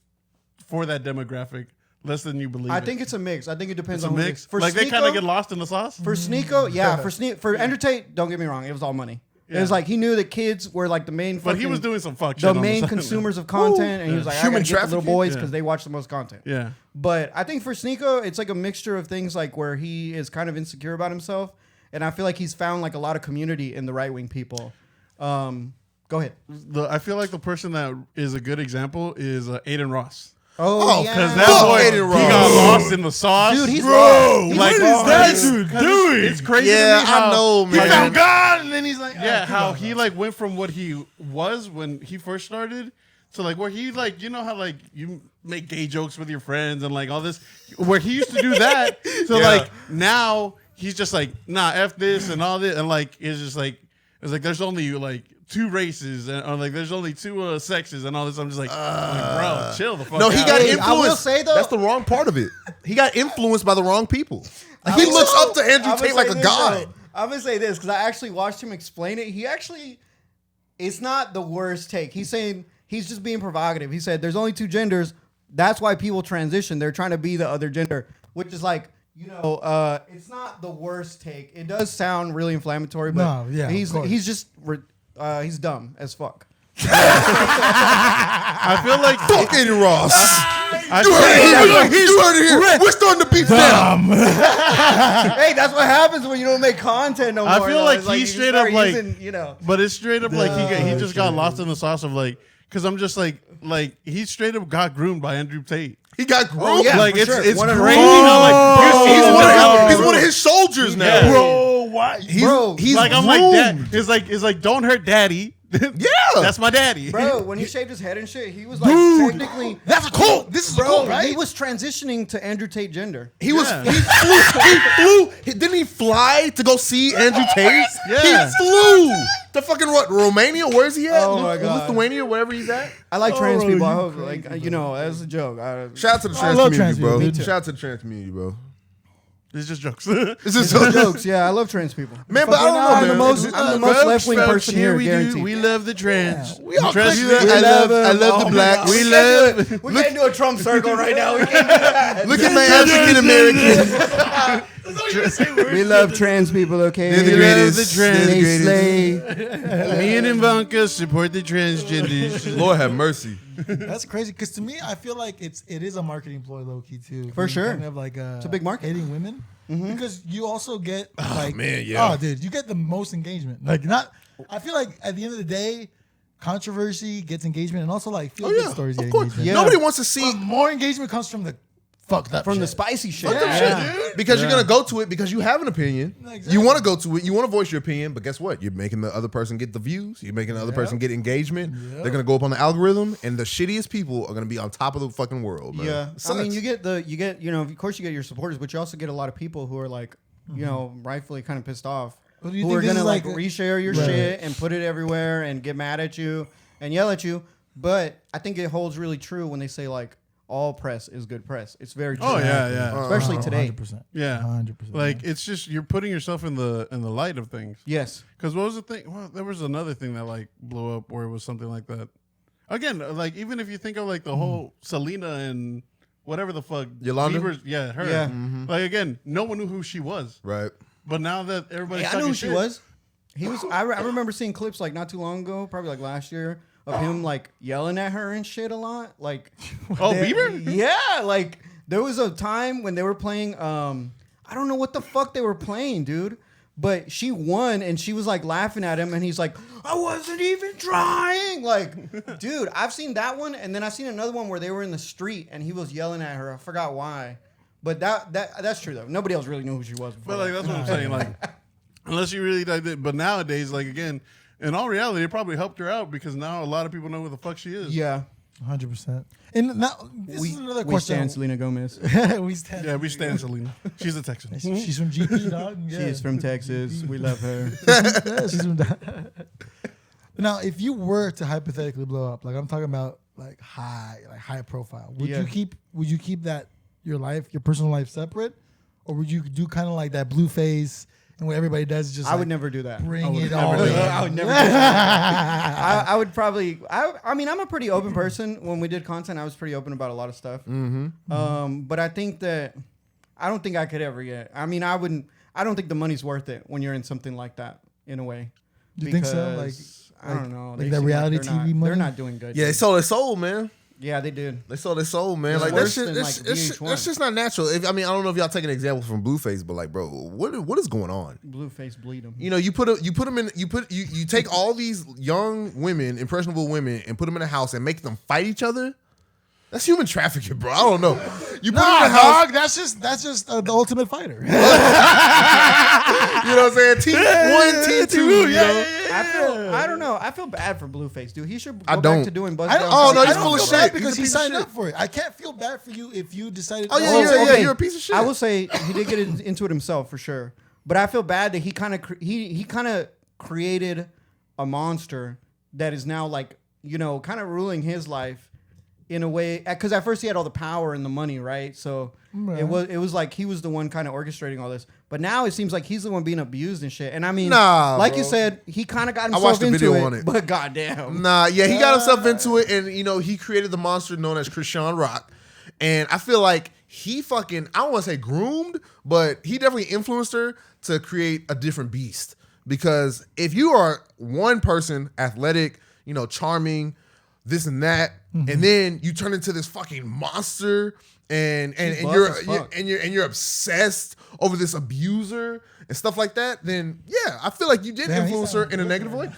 for that demographic less than you believe. I think it's a mix. I think it depends it's on a who mix. For like Sneeko, they kind of get lost in the sauce. For Sneeko, yeah. For Andrew Tate, don't get me wrong, it was all money. It was like he knew that kids were like the main. But he was doing some fuck shit. The main consumers of content, and he was like, Human I gotta get the little boys because they watch the most content. Yeah. But I think for Sneeko, it's like a mixture of things like where he is kind of insecure about himself, and I feel like he's found like a lot of community in the right wing people. Go ahead. I feel like the person that is a good example is Aiden Ross. Oh, because that boy, he got lost in the sauce. Dude, he's bro. What is that dude doing? It's crazy. Yeah, to me how I know, man. He found God, and then he's like, yeah, how he like went from what he was when he first started to like where he like, you know how like you make gay jokes with your friends and like all this, where he used to do that. So like now he's just like, nah, F this and all this, and like it's just like there's only like 2 races and or like there's only 2 sexes and all this. I'm just like bro, chill the fuck out. No, he got influenced. I will say though, that's the wrong part of it. He got influenced by the wrong people. He looks up to Andrew Tate like a god. I'm gonna say this because I actually watched him explain it. It's not the worst take. He's saying he's just being provocative. He said there's only 2 genders. That's why people transition. They're trying to be the other gender, which is like, you know, it's not the worst take. It does sound really inflammatory, but he's just he's dumb as fuck. I feel like fuck Aiden Ross. You heard it here. We're starting to beat them. Hey, that's what happens when you don't make content no more. I feel like he's straight up like, you know. But it's straight up like he just got lost in the sauce of like, because I'm just like he straight up got groomed by Andrew Tate. He got groomed. Oh, yeah, like it's crazy. He's one of his soldiers now. Yeah. bro, why? He's like I'm like that. It's like don't hurt daddy. Yeah, that's my daddy. Bro, when he shaved his head and shit, he was like technically. That's a cult. This is a cult, right? He was transitioning to Andrew Tate gender. He was. He flew. Didn't he fly to go see Andrew Tate? Yeah. He flew to fucking Romania. Where is he at? Oh my God. Lithuania, wherever he's at. I like trans people. I hope, like, you know, as a joke. Shout out to the trans community, bro. Shout out to the trans community, bro. It's just jokes. It's just jokes. Yeah, I love trans people. Man, but I don't know, man. I'm the most left wing person here, guaranteed. We love the trans. We all trans. I love the blacks. We can't do a Trump circle right now. Look at my African Americans. We love trans people, okay? They're the greatest. They slay. Me and Ivanka support the transgenders. Lord have mercy. That's crazy because to me, I feel like it is a marketing ploy, low key too. For sure, kind of like it's a big market. Hating women because you also get like, dude, you get the most engagement. Like I feel like at the end of the day, controversy gets engagement, and also like feel good stories get engagement. Yeah. Nobody wants to see more engagement comes from the fucked up from shit. the spicy shit. Dude. Because you're gonna go to it because you have an opinion. Exactly. You want to go to it. You want to voice your opinion. But guess what? You're making the other person get the views. You're making the other person get engagement. They're gonna go up on the algorithm, and the shittiest people are gonna be on top of the fucking world. Man. Yeah, I mean, you get you know, of course you get your supporters, but you also get a lot of people who are like, you know, rightfully kind of pissed off, who are gonna like reshare your shit and put it everywhere and get mad at you and yell at you. But I think it holds really true when they say like, all press is good press. It's very true. Oh yeah. Especially today. 100%. Yeah, 100%. Like it's just you're putting yourself in the light of things. Yes. Because what was the thing? Well, there was another thing that like blew up where it was something like that. Again, like even if you think of like the whole Selena and whatever the fuck, Yolanda? Bieber's, her. Yeah. Like again, no one knew who she was. Right. But now that everybody's I knew who shit, she was. He was. I remember seeing clips like not too long ago, probably like last year, of him like yelling at her and shit a lot. Like, Bieber? Yeah, like there was a time when they were playing. I don't know what the fuck they were playing, dude. But she won, and she was like laughing at him, and he's like, "I wasn't even trying." Like, dude, I've seen that one, and then I've seen another one where they were in the street, and he was yelling at her. I forgot why, but that's true though. Nobody else really knew who she was before. But like that's what I'm saying. Like, unless you really like it. But nowadays, like again. In all reality, it probably helped her out because now a lot of people know who the fuck she is. Yeah. 100%. And now this is another question. We stand Selena Gomez. we stand Selena. She's a Texan. She's from GP, dog. Yeah. She is from Texas. We love her. She's from Now, if you were to hypothetically blow up, like I'm talking about like high profile, would you keep that your personal life separate? Or would you do kind of like that blue phase? And what everybody does is just I would never do that. Bring it all in. I would never do that. I would probably I mean I'm a pretty open person. When we did content, I was pretty open about a lot of stuff. But I think that I don't think I could ever get. I mean I don't think the money's worth it when you're in something like that in a way. Do you think so? Like I don't know. Like that reality TV money? They're not doing good. Yeah, they sold their soul, man. Yeah, they did. They sold their soul, man. It's Like worse that shit. than, That's just not natural. I don't know if y'all take an example from Blueface, but like, bro, what is going on? Blueface bleed them. You know, you take all these young women, impressionable women, and put them in a house and make them fight each other. That's human trafficking, bro. I don't know. You put them in a house. Dog, that's just the ultimate fighter. You know what I'm saying? Team 1, Team 2. You know? I don't know. I feel bad for Blueface, dude. He should go I don't. back to doing buzz. Oh no, he's full of shit because he signed up for it. I can't feel bad for you if you decided. Oh yeah, you're a piece of shit. I will say he did get into it himself for sure, but I feel bad that he kind of created a monster that is now like kind of ruling his life. In a way, because at first he had all the power and the money, right? So it was like he was the one kind of orchestrating all this. But now it seems like he's the one being abused and shit. And I mean, like you said, he kind of got himself into it. But goddamn, he got himself into it, and he created the monster known as Krishan Rock. And I feel like he fucking, I don't want to say groomed, but he definitely influenced her to create a different beast. Because if you are one person, athletic, charming, this and that, and then you turn into this fucking monster, and you're obsessed over this abuser and stuff like that, then yeah, I feel like you did influence her in a negative way.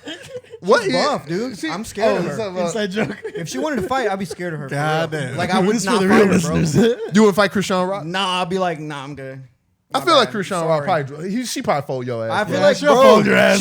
What? She's buff, dude. I'm scared of her. Inside joke. If she wanted to fight, I'd be scared of her. God damn. Like I would not fight her, bro. You would fight Krishan Rock? Nah, I'd be like, nah, I'm good. I feel like Krishan Rock probably she probably fold your ass. I feel like she'll fold your ass.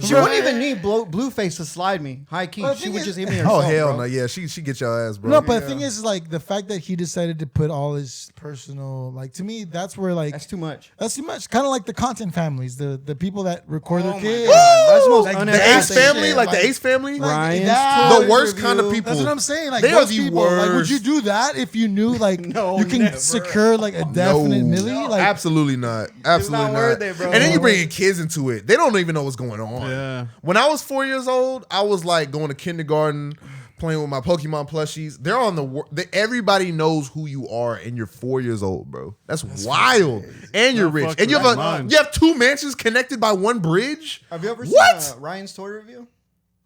She wouldn't even need Blueface to slide me. High key, she would just hit me herself. Oh hell bro. no, yeah, she get your ass, bro. No, but the thing is, like the fact that he decided to put all his personal, like to me, that's where like that's too much. That's too much. Kind of like the content families, the people that record their kids. That's the most like the Ace family, shit. like the Ace family, Ryan's the worst kind of people. That's what I'm saying. Like they are those the people, worst. like, would you do that if you knew like you can secure like a definite milli? Like absolutely not. Absolutely not. Worth it, bro. And then you bring kids into it. They don't even know what's going on. Yeah. When I was 4 years old, I was like going to kindergarten, playing with my Pokemon plushies. They're on everybody knows who you are, and you're 4 years old, bro. That's wild. Crazy. And you're rich, and you have two mansions connected by one bridge. Have you ever seen Ryan's toy review?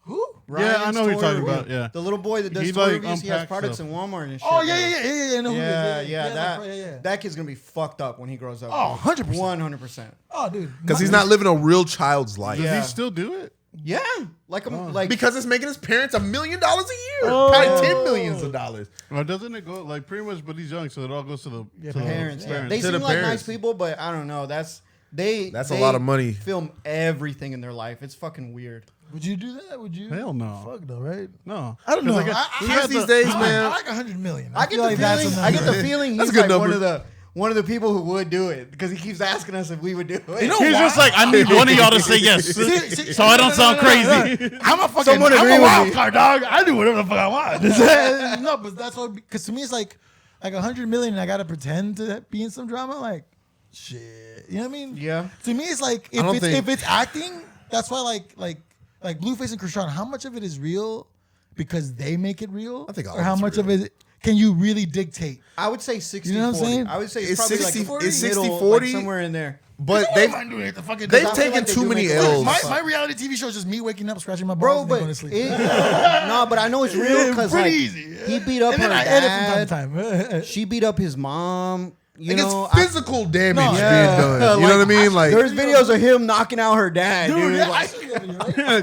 who? Yeah, I know who you're talking about. Yeah, the little boy that does toy reviews. He has products in Walmart and shit. Oh yeah. I know who it is. That kid's gonna be fucked up when he grows up. Oh, 100%. 100%. Oh, dude, because he's not living a real child's life. Does he still do it? Yeah, like because it's making his parents $1 million a year, probably $10 million. Well, doesn't it go like pretty much? But he's young, so it all goes to the parents. The They seem like nice people, but I don't know. That's a lot of money. Film everything in their life. It's fucking weird. Would you do that? Would you? Hell no. Fuck no, right? No. I don't know. Kids these days, man. I like 100 million. I get the feeling he's like one of the people who would do it because he keeps asking us if we would do it. You know he's just like, I need one of y'all to say yes, so I don't sound crazy. I'm a wild card, dog. I do whatever the fuck I want. No, but that's what, because to me it's like 100 million and I gotta pretend to be in some drama. Like, shit, you know what I mean? Yeah. To me it's like if it's acting, that's why like Blueface and Krishan, how much of it is real because they make it real? I think all or how much of it can you really dictate? I would say 60-40. You know what I'm saying? I would say it's probably 60, like it's middle, 60-40, like somewhere in there. But they've taken too many L's. My reality TV show is just me waking up, scratching my balls, and going to sleep. No, but I know it's real because like easy. He beat up and her then I dad. edit from time to time. She beat up his mom. You know, it's physical damage being done. You know what I mean? Like there's videos of him knocking out her dad, dude.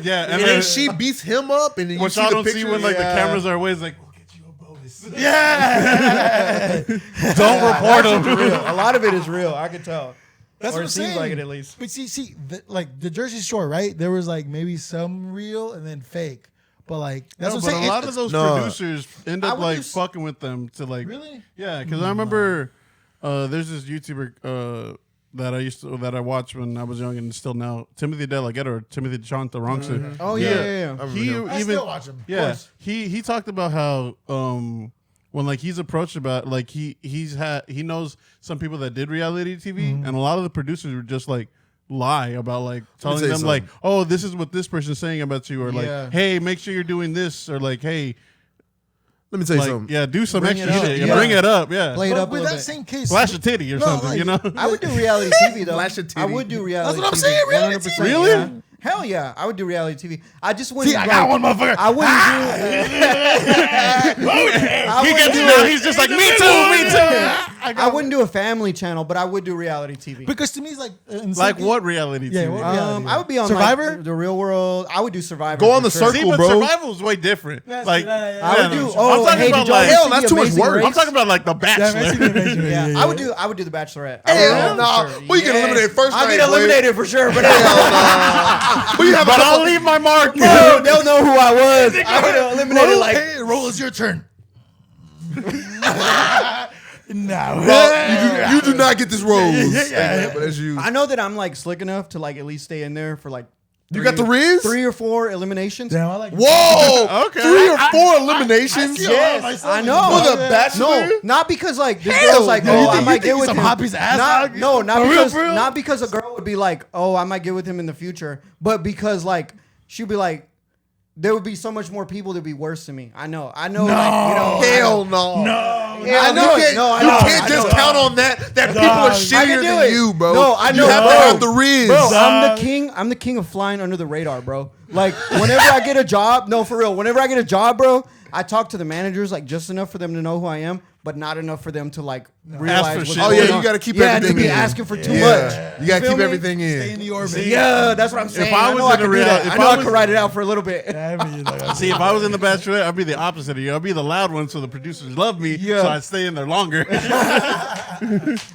Yeah, and then she beats him up, and then you see the picture. See when like the cameras are always like, we'll get you a bonus. Yeah. Don't report him. A lot of it is real. I can tell. That's or what I'm it seems saying. like it at least. But see, like the Jersey Shore, right? There was like maybe some real and then fake. But like that's what I'm saying. A lot of those producers end up like fucking with them to like. Really? Yeah, because I remember there's this YouTuber that I watched when I was young and still now, Timothy DeLaGhetto or Timothy Chantarangsu. Mm-hmm. Oh yeah. I still watch him. Yeah, he talked about how when like he's approached about like he knows some people that did reality TV and a lot of the producers were just like lie about like telling them like, oh, this is what this person's saying about you, or like, hey, make sure you're doing this, or like, hey, let me tell you something. Yeah, do some extra shit. Yeah. Bring it up. Yeah, play it up. With that same case, flash a titty or something. Like, you know, I would do reality TV though. Flash a titty. I would do reality. That's what I'm TV, saying. Reality 100%, TV. Really? Yeah. Hell yeah, I would do reality TV. I just wouldn't. See, I got one, motherfucker. I wouldn't do. He's just like me too. I wouldn't do a family channel, but I would do reality TV. Because to me, it's like Like what reality TV? Yeah, what reality? I would be on Survivor? like, the Real World. I would do Survivor. Go on for the sure. circle. See, but bro. Survival is way different. Like I would do. I'm Oh, talking hey, about did y'all like see hell, the that's too much Amazing work. Race? I'm talking about like The Bachelor. Yeah, I would do the Bachelorette. Hell no. Well, you get eliminated first I'll night, get boy. eliminated for sure, but But I'll leave my mark. bro, they'll know who I was. I would have eliminated like. Hey, roll, it's your turn. No. Well, you do not get this rose. Yeah. But that's you. I know that I'm like slick enough to like at least stay in there for like. You got the Riz? 3 or 4 eliminations. Damn, I like Whoa! Okay. 3 or 4 eliminations? Yes, I know. For the Bachelor? No, not because like this Hell girl's like, no. oh, You I think- might get with some him. hop his ass Not, out? no, not For real, because for real? not because a girl would be like, oh, I might get with him in the future, but because like she'd be like, there would be so much more people that'd be worse than me. I know. Like, you know, Hell no. No. I know. You can't just count on that people are I shittier can do than it. you, bro. No, I know, You have bro. to have the Riz. Bro, I'm the king of flying under the radar, bro. Like whenever I get a job, no, for real. Whenever I get a job, bro, I talk to the managers like just enough for them to know who I am, but not enough for them to like realize for what's shit. going Oh, yeah, on. you gotta keep yeah, everything to be in. asking for too Yeah. much. You gotta feel keep me? everything Stay in in. the orbit. Yeah, that's what I'm saying. I was know I in could a do real- that. if I know I I was- could ride it out for a little bit. See, if I was in the Bachelor, I'd be the opposite of you. I'd be the loud one, so the producers love me. Yeah. So I'd stay in there longer.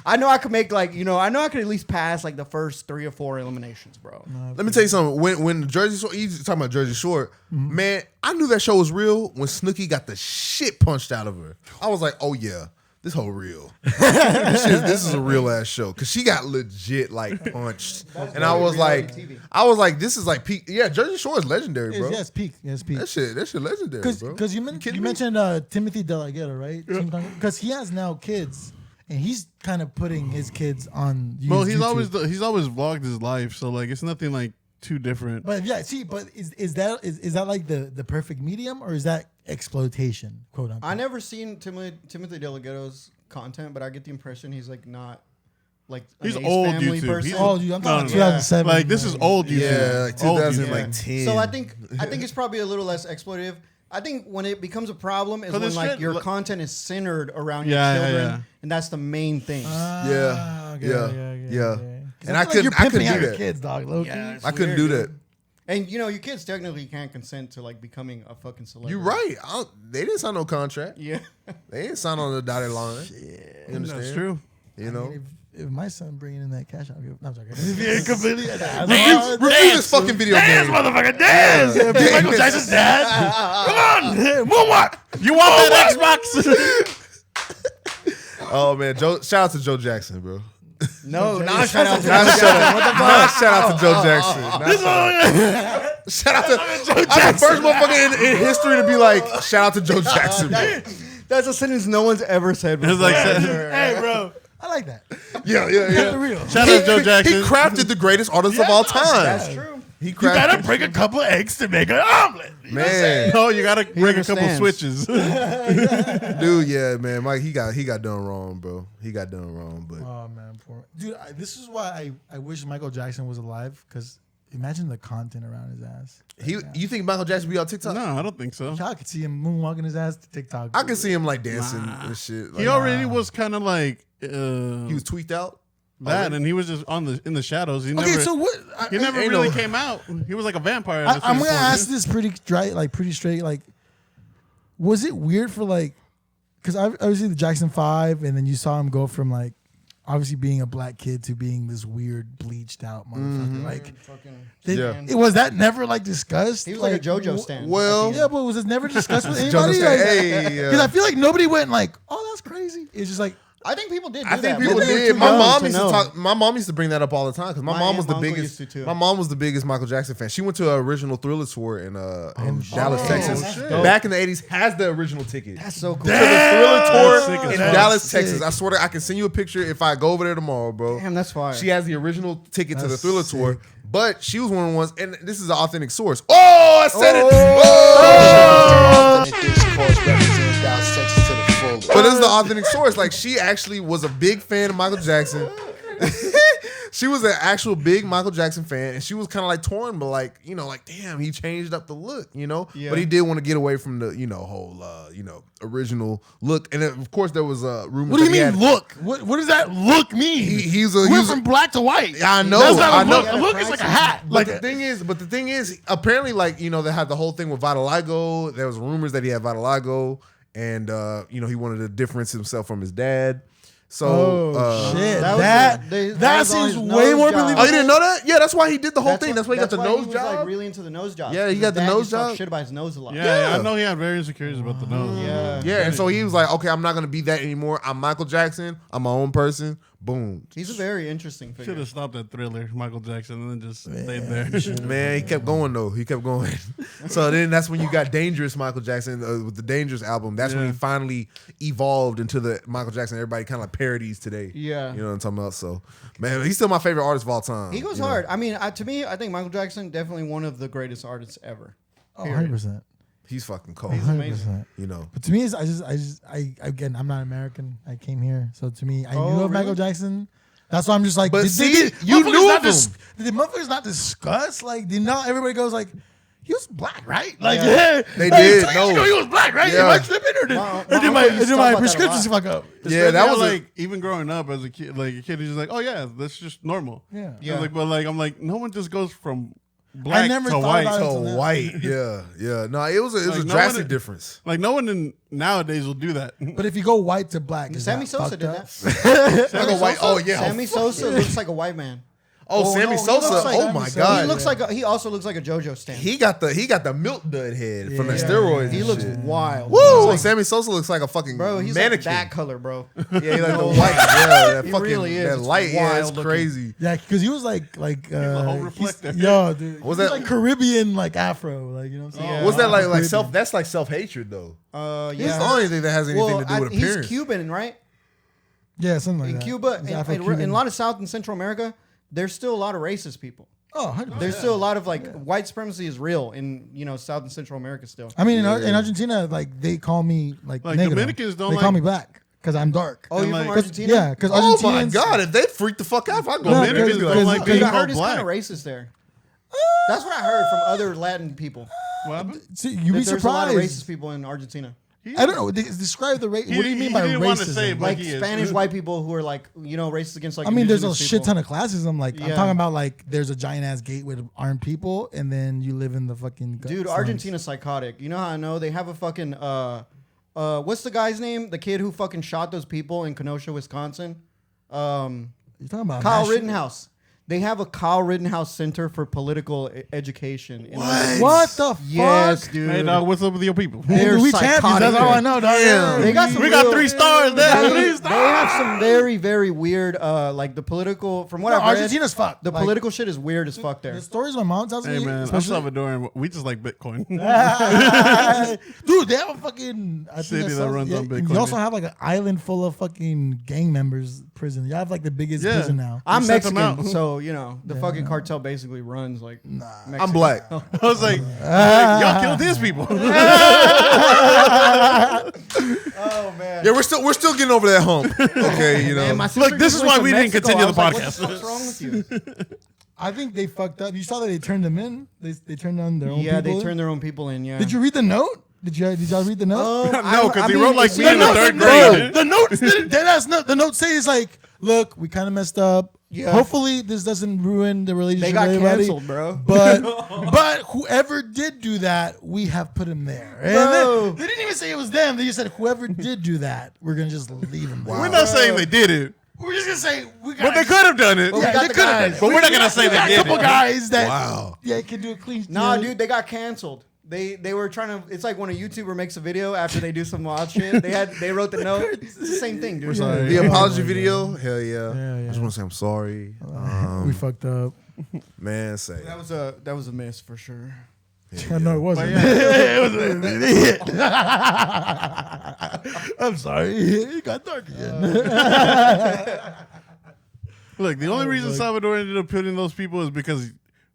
I know I could make like I know I could at least pass like the first 3 or 4 eliminations, bro. Let me tell you something. When Jersey Shore, you talking about Jersey Shore, man, I knew that show was real when Snooki got the shit punched out of her. I was like, oh yeah, this whole real. This is a real ass show because she got legit like punched, and I was like, this is like peak. Yeah, Jersey Shore is legendary, bro. Yes, peak. Yes, peak. That shit legendary, bro. Because you mentioned Timothy DeLaGhetto, right? Because he has now kids, and he's kind of putting his kids on. Well, YouTube. he's always vlogged his life, so like it's nothing like too different. But yeah, see, but is that like the perfect medium, or is that exploitation, quote unquote? I never seen Timothy DeLaGhetto's content, but I get the impression he's like not like He's an old family YouTube. person. He's Oh, dude, I'm talking no. 2007. Like this is old YouTube. Yeah, like Old 2010. So I think it's probably a little less exploitative. I think when it becomes a problem is when it's like shit- your content is centered around Yeah, your yeah, children, yeah. and that's the main thing. Yeah. Yeah. And I you're couldn't pimping out do your that. kids, dog. Low Yeah, it's I couldn't weird, do dude. that. And your kids technically can't consent to like becoming a fucking celebrity. You're right. They didn't sign no contract. Yeah. They didn't sign on the dotted line. You understand? That's true. You know. If my son bringing in that cash, I'll give. No, I'm joking. Yeah, completely. Review this fucking video game. Motherfucker, dance! Michael Jackson's dad. Come on, moonwalk. You want that Xbox? Oh man, shout out to Joe Jackson, bro. No, not shout out to Shout out to Joe Jackson. Shout out to I'm the first motherfucker in history to be like, shout out to Joe Jackson, bro. That's a sentence no one's ever said before. It's like, Hey, bro, I like that. Yeah. For real. shout out to Joe Jackson. He crafted the greatest artist of all time. That's true. He crafted. break a couple eggs to make an omelet. Man, No, you gotta break a couple understands. switches. dude, yeah, man, Mike, he got done wrong, bro. He got done wrong, but Oh man, poor dude. This is why I wish Michael Jackson was alive. Because imagine the content around his ass. you think Michael Jackson be on TikTok? No, I don't think so. I could see him moonwalking his ass to TikTok. I can see him like dancing and shit. He Like, already was kind of like he was tweaked out. that, and he was just in the shadows. He Okay, never, so what? he never ain't really no- came out. He was like a vampire. At a I'm certain gonna point. ask this pretty dry, like pretty straight. Like, was it weird for like, because obviously the Jackson 5, and then you saw him go from like obviously being a black kid to being this weird bleached out motherfucker. Like, was that never like discussed? He was like a JoJo stand. Well, Yeah, but was it never discussed with Joe anybody? said, Like, hey, because I feel like nobody went like, "Oh, that's crazy." It's just like, I think people did. Do I think that, people but they were did. too My young mom used to know. talk. My mom used to bring that up all the time because my mom was the uncle biggest. used to, too. My mom was the biggest Michael Jackson fan. She went to an original Thriller tour in Dallas, Texas, shit. back in the '80s. Has the original ticket That's so cool. to the Thriller tour sick as in fuck. Dallas, Sick. Texas. I swear to, I can send you a picture if I go over there tomorrow, bro. Damn, that's fire. She has the original ticket to the That's Thriller sick. tour, but she was one of the ones, and this is an authentic source. Oh, I said it. Oh! But this is the authentic source. Like, she actually was a big fan of Michael Jackson. she was an actual big Michael Jackson fan, and she was kind of like torn, but like, you know, like, damn, he changed up the look, you know? Yeah. But he did want to get away from the, you know, whole, original look. And of course, there was rumors. What do you mean look? What does that look mean? He's went from black to white. I know. That's not I a know. look. A look is like a hat. But the thing is, apparently, like, you know, they had the whole thing with vitiligo. There was rumors that he had vitiligo, and you know, he wanted to differentiate himself from his dad. So shit, that that seems way more believable. Oh, you didn't know that? Yeah, that's why he did the whole thing. That's why he got the nose he was, job. like, really into the nose job. Yeah, he got the nose job. Shit about his nose a lot. Yeah, I know he had very insecurities about the nose. Yeah, and so he was like, okay, I'm not gonna be that anymore. I'm Michael Jackson. I'm my own person. Boom. He's a very interesting figure. Should have stopped at Thriller, Michael Jackson, and then just stayed there. Man, he kept going though. He kept going. So then that's when you got Dangerous Michael Jackson with the Dangerous album. That's when he finally evolved into the Michael Jackson everybody kind of like parodies today. Yeah. You know what I'm talking about? So, man, he's still my favorite artist of all time. He goes hard. I mean, to me, I think Michael Jackson definitely one of the greatest artists ever. Oh, 100%. He's fucking cold. He's amazing. You know. But to me, again, I'm not American. I came here, so to me, I knew of really? Michael Jackson. That's why I'm just like, But see, you knew of him. Did motherfuckers not discuss? Like, did not everybody goes like, he was black, right? Like, They did. So you know he was black, right? Yeah. Am I tripping or did my prescriptions fuck up? Yeah, that was like even growing up as a kid, is just like, oh yeah, that's just normal. Yeah. Yeah. Like, but like I'm like, no one just goes from black never to thought white. about it. so white. Yeah. No, it was a Like, no drastic one- difference. Like no one nowadays will do that. But if you go white to black, is Sammy that Sosa fucked did up? that. Like a white. Oh yeah. Sammy Sosa looks like a white man. Oh, Sammy no, he Sosa. looks like- Oh my He God. looks like he also looks like a JoJo stamp. He got the milk dud head from the steroids. He and looks shit. wild. Woo! He's like, Sammy Sosa looks like a fucking bro, he's mannequin. like that color, bro. Yeah, he like the white. Yeah, that He fucking really is. that It's light. Yeah, it's wild looking. crazy. Yeah, because he was like a whole reflector. Yo, dude, Was he that- like Caribbean like Afro, like you know what I'm saying? Yeah. What's that like? Like Caribbean. self? That's like self hatred though. Yeah. He's the only thing that has anything to do with he's appearance. Cuban, right? Yeah, something like In that. Cuba, He's in Afro-Cuban. a lot of South and Central America, there's still a lot of racist people. Oh, 100%. There's still a lot of white supremacy is real in South and Central America still. I mean, in Argentina, like they call me like negro. Dominicans don't They call like- me black because I'm dark. Oh, you're like- from 'cause- Argentina? Yeah, because Oh my Argentinians. God! If they freak the fuck out, if I go, No, Dominicans because- don't like because- being I heard called it's black. kind of racist there. That's what I heard from other Latin people. What happened? See, you'd be That there's a lot of surprised. racist people in Argentina. I don't know. Describe the race. What do you mean he by didn't want to racism? say it, but Like he is. Spanish white people who are like, racist against like I mean, there's a indigenous shit people. ton of classism. Like I'm Yeah. talking about, like there's a giant ass gate with armed people, and then you live in the fucking Dude, slums. Argentina's psychotic. You know how I know? They have a fucking what's the guy's name? The kid who fucking shot those people in Kenosha, Wisconsin. You're talking about Kyle mass shooting? Rittenhouse. They have a Kyle Rittenhouse Center for Political Education. What the fuck? Yes, dude. Hey dog, what's up with your people? They're we champions. psychotic, That's all I man. know. Dog. Damn. They got some We got real- 3 stars there. 3 They stars. have some very, very weird, like the political. From what No, I've read, Argentina's fucked. The Like, political shit is weird as fuck there. The stories my mom tells Hey me, man, I'm especially- Salvadoran. We just like Bitcoin. dude, they have a fucking I think City that's that runs on Bitcoin. You also have like an island full of fucking gang members. Prison. You have like the biggest Yeah. prison now. I'm sent them Mexican, out. so the fucking cartel basically runs like. Mexico. I'm black. I was like, y'all killed his people. Oh man. Yeah, we're still getting over that hump. Okay, you know. Man, my sister Look, this just is went why to we didn't Mexico. continue I was the like, podcast. What the fuck's wrong with you? I think they fucked up. You saw that they turned them in. They turned on their own. Yeah, people they in? turned their own people in. Yeah. Did you read the note? Did y'all read the note? No, because he wrote like me it's- in the no, third no, grade. The note, the note says like, look, we kind of messed up. Yeah. Hopefully this doesn't ruin the relationship. They got with everybody. canceled, bro. But whoever did do that, we have put him there. And Bro. they didn't even say it was them. They just said whoever did do that, we're gonna just leave him there. We're not saying they did it, We're just gonna say we got. but they could have done it. we Yeah, got they the could have done guys. it. But we're not gonna say We they got a did couple it. guys that Wow. can do a clean. Nah, dude, they got canceled. They were trying to. It's like when a YouTuber makes a video after they do some wild shit. They wrote the note. It's the same thing, dude. sorry. The apology video, hell yeah. Yeah. I just want to say I'm sorry. We fucked up. Man, say That was a miss for sure. I know it wasn't. I'm sorry. It got dark again. Look, the only reason Salvador ended up putting those people is because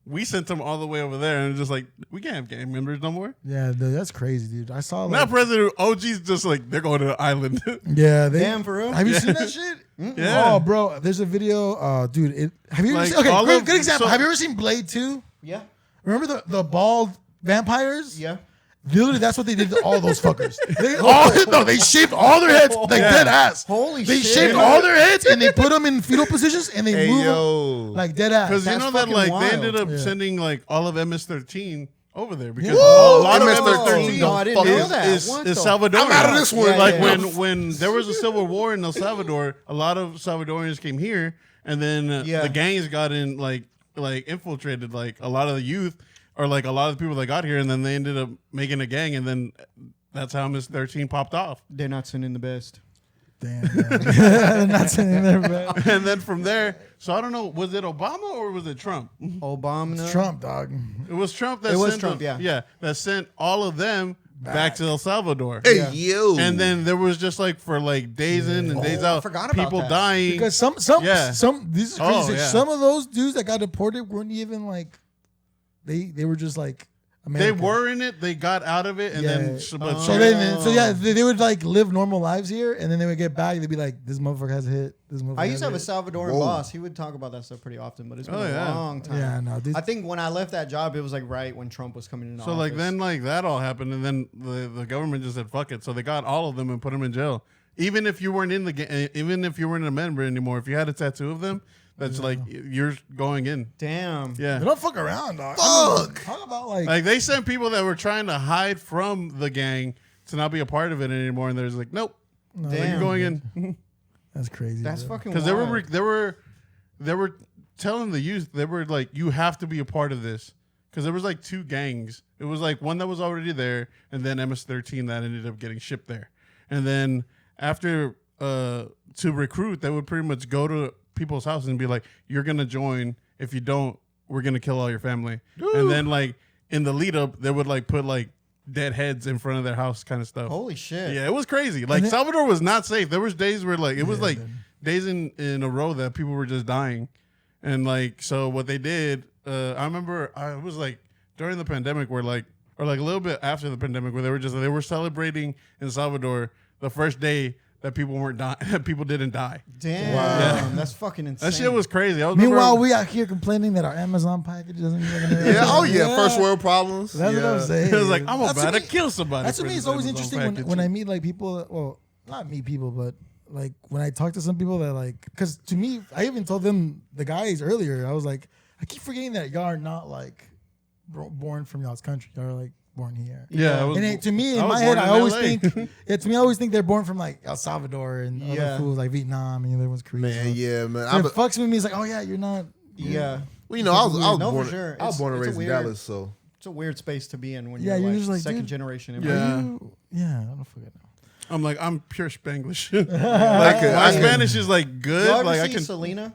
we sent them all the way over there, and just like we can't have gang members no more. Yeah, dude, that's crazy, dude. I saw Now President OG's just like they're going to the island. Yeah, damn for real. Have you seen that shit? Yeah. Oh, bro, there's a video. Dude, have you ever Like, seen? Okay, good example. so- Have you ever seen Blade 2? Yeah. Remember the bald vampires? Yeah. Literally, that's what they did to all those fuckers. They shaved all their heads like dead ass. Holy they shit. shaved all their heads and they put them in fetal positions and they move them like dead ass. Because you That's know that fucking like wild. they ended up Yeah. sending like all of MS-13 over there because Yeah. a lot of MS-13 MS-13 No, I didn't know that. is What the- Salvador. I'm out of this one. Yeah, Like yeah. when there was a civil war in El Salvador, a lot of Salvadorians came here, and then the gangs got in like infiltrated like a lot of the youth or like a lot of the people that got here, and then they ended up making a gang, and then that's how MS-13 popped off. They're not sending the best. Damn. Not sitting there, bro. And then from there, so I don't know, was it Obama or was it Trump? Obama. Trump, dog. It was Trump that It was sent Trump, them, yeah. that sent all of them back to El Salvador. Hey, Yeah. yo. And then there was just like for like days in and days I out, forgot about people that. dying. Because some Yeah. this is crazy. Oh, yeah. Some of those dudes that got deported weren't even like they were just like they American. were in it, they got out of it, and Yeah. then but They would like live normal lives here, and then they would get back. They'd be like, "This motherfucker has a hit. This motherfucker." I used to have a has hit." Salvadoran boss. He would talk about that stuff pretty often, but it's been a long time. Yeah, no, dude. I think when I left that job, it was like right when Trump was coming in. so like then like that all happened, and then the government just said fuck it, so they got all of them and put them in jail. Even if you weren't in the even if you weren't a member anymore, if you had a tattoo of them, that's like you're going in. Damn. Yeah. They don't fuck around, dog. Fuck. Talk about like Like they sent people that were trying to hide from the gang to not be a part of it anymore, and there's like, nope, no, you're Damn. going in that's crazy. That's bro. fucking. because wild. they were telling the youth they were like, you have to be a part of this because there was like two gangs. It was like one that was already there, and then MS-13 that ended up getting shipped there, and then after to recruit, they would pretty much go to people's houses and be like, you're gonna join. If you don't, we're gonna kill all your family. And then like in the lead up, they would like put like dead heads in front of their house kind of stuff. Holy shit. Yeah, it was crazy. Like Salvador was not safe. There was days where like it was like days in a row that people were just dying. And like so what they did, I remember it was like during the pandemic where like or like a little bit after the pandemic where they were celebrating in Salvador the first day that people weren't dying, that people didn't die. Damn. Wow. That's fucking insane. That shit was crazy. Meanwhile, we out here complaining that our Amazon package doesn't even. Yeah, oh yeah, first world problems. That's what I'm saying. it was like I'm That's about to to me- kill somebody. That's for what me. this It's always Amazon interesting when package. I meet like people. Well, not meet people, but like when I talk to some people that like, because to me, I even told them the guys earlier. I was like, I keep forgetting that y'all are not like born from y'all's country. Y'all are like born here. Yeah, To me, I in was my head, born in I always LA. think. Yeah, to me, I always think they're born from like El Salvador and other Yeah. fools like Vietnam and the other ones Korea. Man, yeah, man. So it fucks with me. It's like, oh yeah, you're not. Yeah. Well, you know, I was No, born. for sure. I was born and It's a raised in weird- Dallas, so It's a weird space to be in when Yeah, you're, you're just like, second dude, generation. Yeah. Yeah, I don't forget now. I'm like I'm pure Spanglish. like My Spanish is like good. You ever Like I see can. Selena?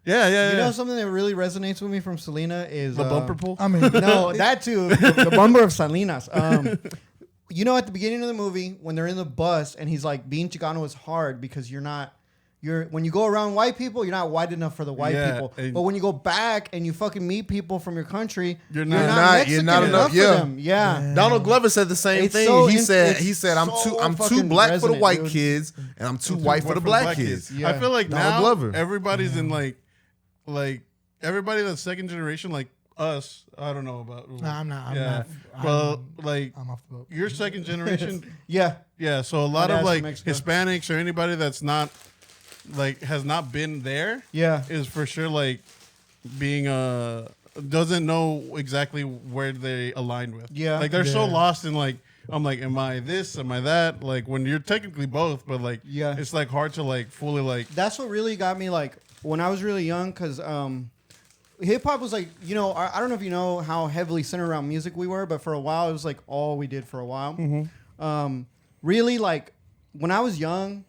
Yeah. You know something that really resonates with me from Selena is The bumper pull. I mean, No, that too. The bumper of Salinas. You know, at the beginning of the movie, when they're in the bus and he's like, being Chicano is hard because when you go around white people, you're not white enough for the white Yeah, people. and- But when you go back and you fucking meet people from your country, You're you're not- not you're Mexican not enough enough, for yeah. them. Yeah. Donald Glover said the same It's thing. so he in- said it's I'm too fucking black for the resonant, white dude. kids, and I'm too white for the black kids. Yeah. I feel like Donald now Glover. everybody's in like everybody that's second generation, like us. I don't know about. Nah, I'm not. I'm yeah. not. Well, like I'm off the boat. you're second generation. Yeah. Yeah. So a lot My of dad's like from Mexico. Hispanics or anybody that's not like has not been there Yeah. is for sure like being doesn't know exactly where they aligned with. Yeah. Like they're so Yeah. lost in like. I'm like, am I this? Am I that? Like when you're technically both, but like, Yeah. it's like hard to like fully like. That's what really got me like when I was really young because hip hop was like, you know, I don't know if you know how heavily centered around music we were, but for a while it was like all we did for a while. Really, like when I was young,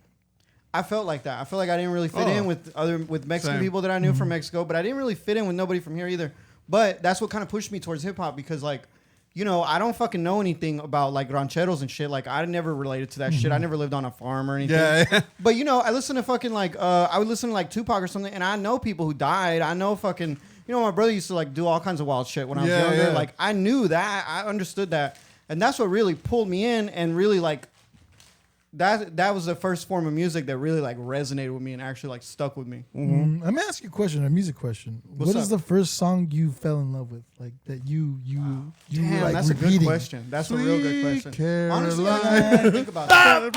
I felt like that. I felt like I didn't really fit in with Mexican Same. people that I knew from Mexico, but I didn't really fit in with nobody from here either. But that's what kind of pushed me towards hip hop because like, you know, I don't fucking know anything about like rancheros and shit. Like I never related to that shit. I never lived on a farm or anything. Yeah. But you know, I listen to fucking like I would listen to like Tupac or something, and I know people who died. I know fucking my brother used to like do all kinds of wild shit when I was younger. Yeah. Like I knew that, I understood that, and that's what really pulled me in and really like. That was the first form of music that really like resonated with me and actually like stuck with me. Mm-hmm. Let me ask you a question, a music question. What is the first song you fell in love with? Like that you Damn, like that's repeating? a good question. That's a real good question. Caroline. Honestly, I had to think about that.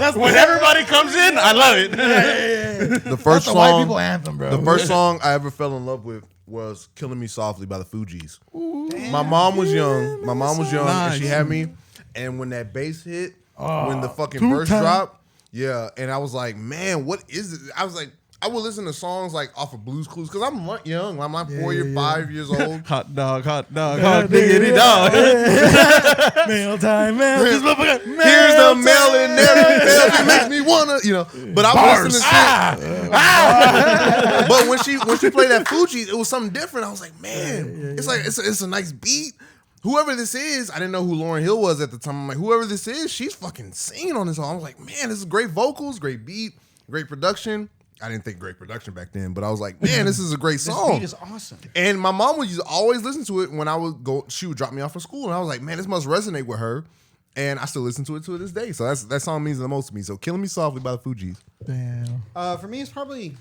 That's when everybody comes in. I love it. The first That's the white song, people anthem, bro. the first song I ever fell in love with was "Killing Me Softly" by the Fugees. My mom was young. And she had me. And when that bass hit, when the fucking verse dropped, and I was like, man, what is it? I was like, I would listen to songs like off of Blues Clues because I'm young. I'm like 5 years old. Hot dog, hot diggity dog. Mail time, mail. Here's the mail and everything. It makes me wanna, But I was listening to shit. But when she played that Fuji, it was something different. I was like, man, it's like it's a nice beat. Whoever this is, I didn't know who Lauryn Hill was at the time. I'm like, whoever this is, she's fucking singing on this song. I was like, man, this is great vocals, great beat, great production. I didn't think great production back then, but I was like, man, this is a great song. This beat is awesome. And my mom would always listen to it when I would go. She would drop me off from school, and I was like, man, this must resonate with her. And I still listen to it to this day. So that song means the most to me. So "Killing Me Softly" by the Fugees. Damn. For me, it's probably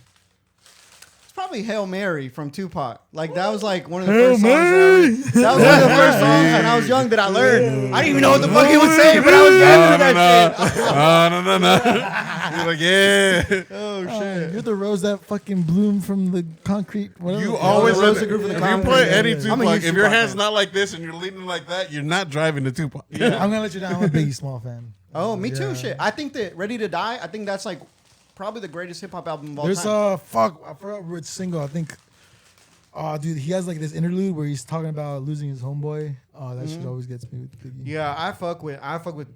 Hail Mary from Tupac. Like that was like one of the first songs. That was one of the first songs when I was young that I learned. I didn't even know what the fuck he was saying, but I was dancing to that shit. No. You're like, yeah. Oh shit. You're the rose that fucking bloomed from the concrete. Whatever. You always Rose listen. the group of the If you concrete. play any I'm a Tupac, huge if your Tupac hand's fan. not like this and you're leaning like that, you're not driving to Tupac. I'm gonna let you down. I'm a Biggie Small fan. Oh, me too. Yeah. Shit. I think that Ready to Die. I think that's like probably the greatest hip hop album of all There's time. I forgot which single. I think. Oh, dude, he has like this interlude where he's talking about losing his homeboy. Oh, that shit always gets me with Biggie. Yeah, I fuck with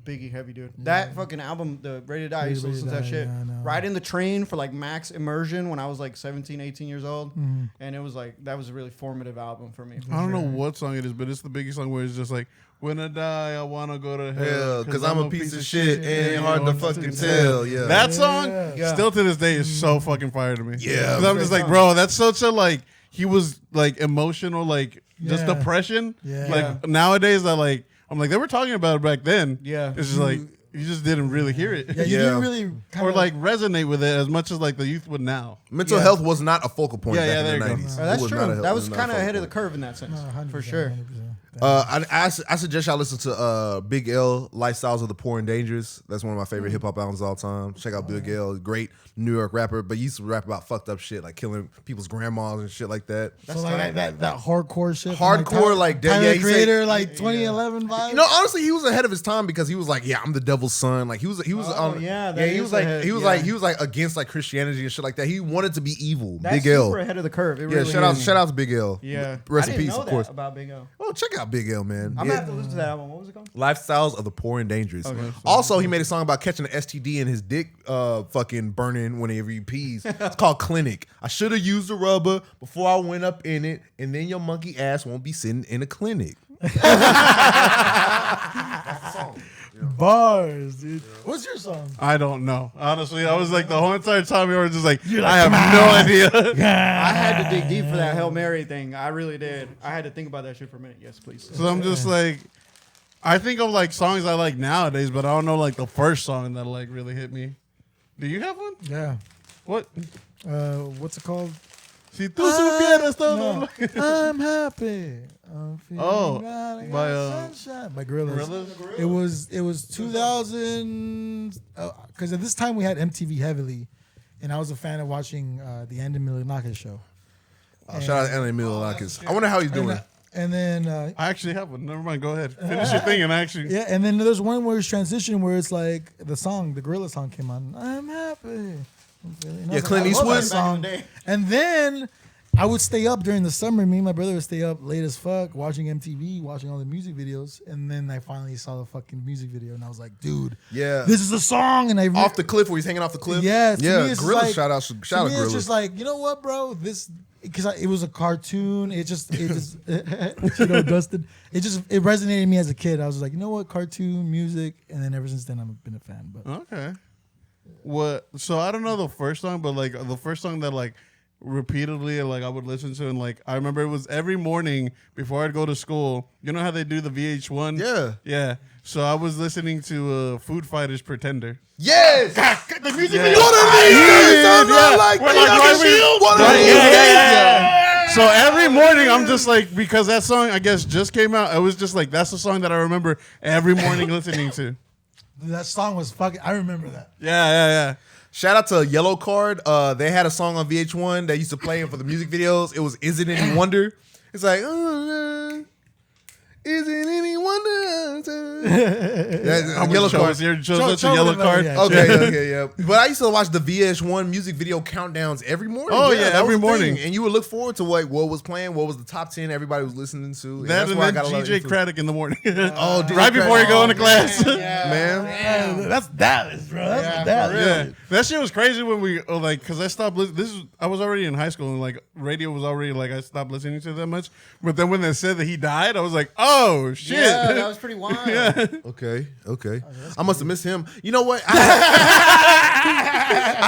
Biggie heavy, dude. That fucking album, the Ready to Die, I used to listen to that shit. Yeah, I know. Riding the train for like max immersion when I was like 17, 18 years old. And it was like, that was a really formative album for me. I don't know what song it is, but it's the Biggie song where it's just like, when I die, I want to go to hell. Yeah, because I'm a piece of shit. Ain't hard to fucking tell. Yeah. That song, Yeah. still to this day, is so fucking fire to me. Yeah. 'Cause I'm just like, bro, that's such a like, he was like emotional, like just Yeah. depression. Yeah. Like nowadays, I'm like, they were talking about it back then. Yeah. It's just like, you just didn't really hear it. Yeah, you Yeah. didn't really Or like resonate with it as much as like the youth would now. Mental health was not a focal point Yeah, back yeah, in the there you go. 90s. Oh, that's It was true. not a- That it was not a kind of focal ahead of the point. curve in that sense. 100%, For sure. 100%. I suggest y'all listen to Big L, Lifestyles of the Poor and Dangerous. That's one of my favorite hip hop albums of all time. Check out Big L, great New York rapper, but he used to rap about fucked up shit like killing people's grandmas and shit like that. So like that hardcore shit. from, Hardcore, like, Tyler, yeah, the he Creator, said- like 2011 vibes. You know, honestly, he was ahead of his time because he was like, yeah, I'm the devil's son. Like he was yeah, that he is was like ahead, he was yeah. like he was like against like Christianity and shit like that. He wanted to be evil. That's Big L. super ahead of the curve. It Yeah, really shout is. out to Big L. Yeah. Rest I in didn't peace, know of that course. about Big O. Oh, check out Big L, man. I'm Yeah. gonna have to listen to that album. What was it called? Lifestyles of the Poor and Dangerous. Okay. Also, he made a song about catching an STD and his dick fucking burning whenever he pees. It's called Clinic. I should have used a rubber before I went up in it, and then your monkey ass won't be sitting in a clinic. Bars, dude. What's your song? I don't know. Honestly, I was like the whole entire time you were just like, I have no idea. I had to dig deep for that Hail Mary thing. I really did. I had to think about that shit for a minute. Yes, please. So I'm just like, I think of like songs I like nowadays, but I don't know like the first song that like really hit me. Do you have one? Yeah. What? What's it called? Si tú supieras todo. I'm happy. I'm feeling Oh, right, I got by, sunshine. By Gorillaz. Gorillaz? It was 2000 because at this time we had MTV heavily, and I was a fan of watching the Andy Milonakis show. Shout out to Anthony Milonakis. I wonder how he's doing. And then I actually have one. Never mind. Go ahead. Finish your thing and actually. yeah, and then there's one where it's transition where it's like the Gorillaz song came on. I'm happy. Yeah, Clint I love that Eastwood? song. Back in the day. And then I would stay up during the summer. Me and my brother would stay up late as fuck watching MTV, watching all the music videos. And then I finally saw the fucking music video, and I was like, dude, Yeah. this is a song. And I Off the cliff where he's hanging off the cliff? Yeah, to me, Yeah, it's just Gorillaz, like- shout out to me, Gorillaz. it's just like, you know what, bro? This because it was a cartoon. It just Dustin. It resonated with me as a kid. I was like, you know what, cartoon music, and then ever since then I've been a fan. But Okay. What? So I don't know the first song, but like the first song that like repeatedly, like I would listen to, and like I remember it was every morning before I'd go to school. You know how they do the VH1? Yeah. So I was listening to Food Fighters Pretender. Yes. The music video. What are these? So every morning I'm just like, because that song I guess just came out, I was just like, that's the song that I remember every morning listening to. Dude, that song was fucking. I remember that. Yeah. Shout out to Yellow Card. They had a song on VH1 that used to play for the music videos. It was "Is It Any Wonder?" It's like, is it any wonder? Yellow Card. Show Yellow Card. Okay, yeah. But I used to watch the VH1 music video countdowns every morning. Oh yeah, every morning. And you would look forward to what was playing, what was the top 10 everybody was listening to. That and then DJ Craddock in the morning. Oh, right before you go into class. Man. That's Dallas, bro. That's Dallas. Yeah. That shit was crazy when we because I stopped listening. I was already in high school and like radio was already like I stopped listening to that much. But then when they said that he died, I was like, oh shit. Yeah, that was pretty wild. Yeah. Okay. I must have missed him. You know what? I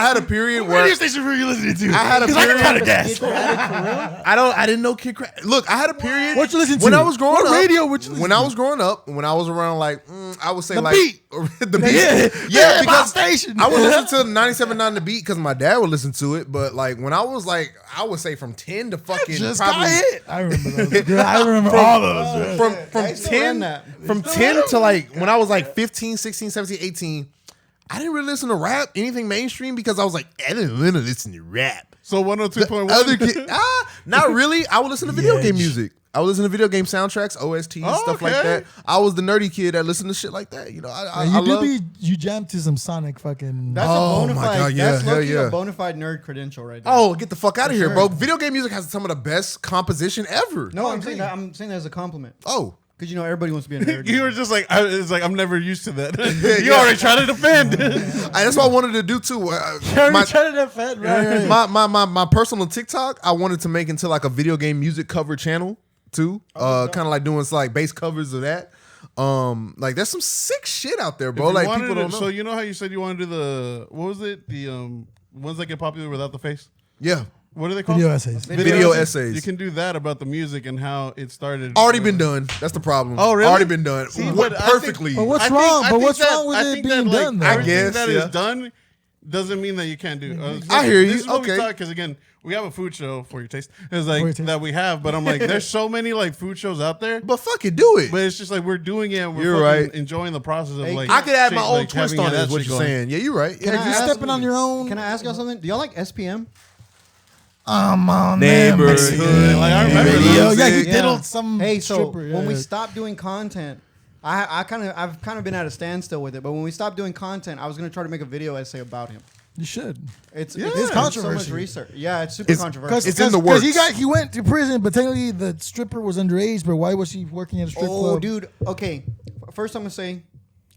had a period where Radio station were you listening to? I had a period. I didn't know Kid Craddock. Look, I had a period. What you listen to? When I was growing up. Radio? What you when I was growing up, when I was around like I would say The like Beat. the beat. Yeah, because station. I would listen to 97.9 The Beat because my dad would listen to it. But like when I was like, I would say from 10 to fucking Just probably got hit. I remember those. Dude, I remember all those. from 10 to like when I was like 15, 16, 17, 18, I didn't really listen to rap, anything mainstream, because I was like, I didn't want to listen to rap. So 102.1. Other not really. I would listen to video game music. I would listen to video game soundtracks, OSTs, stuff like that. I was the nerdy kid that listened to shit like that. You know, you jammed to some Sonic fucking. That's a bona fide. my God, yeah, that's hell yeah. a bona fide nerd credential right there. Oh, get the fuck out of here, sure. bro! Video game music has some of the best composition ever. No, I'm saying that as a compliment. Oh. Because everybody wants to be a nerd. You were just like, it's like I'm never used to that. You already tried to defend. That's what I wanted to do too. My personal TikTok, I wanted to make into like a video game music cover channel too. Kind of like doing like bass covers of that. Like there's some sick shit out there, bro. Like people don't know. So you know how you said you want to do the what was it? The ones that get popular without the face? Yeah. What are they called? Video essays. Video essays. You can do that about the music and how it started. Already been done. That's the problem. Oh, really? Already been done. Perfectly. But what's wrong? But what's wrong with it being done? Though? I guess that is done doesn't mean that you can't do. I hear you. This is what Okay. Because again, we have a food show for your taste. It's like that we have, but I'm like, there's so many like food shows out there. But fuck it, do it. But it's just like we're doing it. And we're You're fucking right. enjoying the process of like. I could add my own like, twist having on it. that Is what shit you're going. saying? Yeah, you're right. Can I You're ask- stepping on your own. Can I ask y'all something? Do y'all like SPM? On Neighborhood. Like I remember video. those. Yeah, he Yeah. diddled some Hey, so stripper. when we stopped doing content, I've kind of been at a standstill with it. But when we stopped doing content, I was gonna try to make a video essay about him. You should. It's It's so much controversy. research. Yeah, it's super controversial. It's in the works. Because he went to prison, but technically the stripper was underage. But why was he working at a strip club? Oh, dude. Okay, first I'm gonna say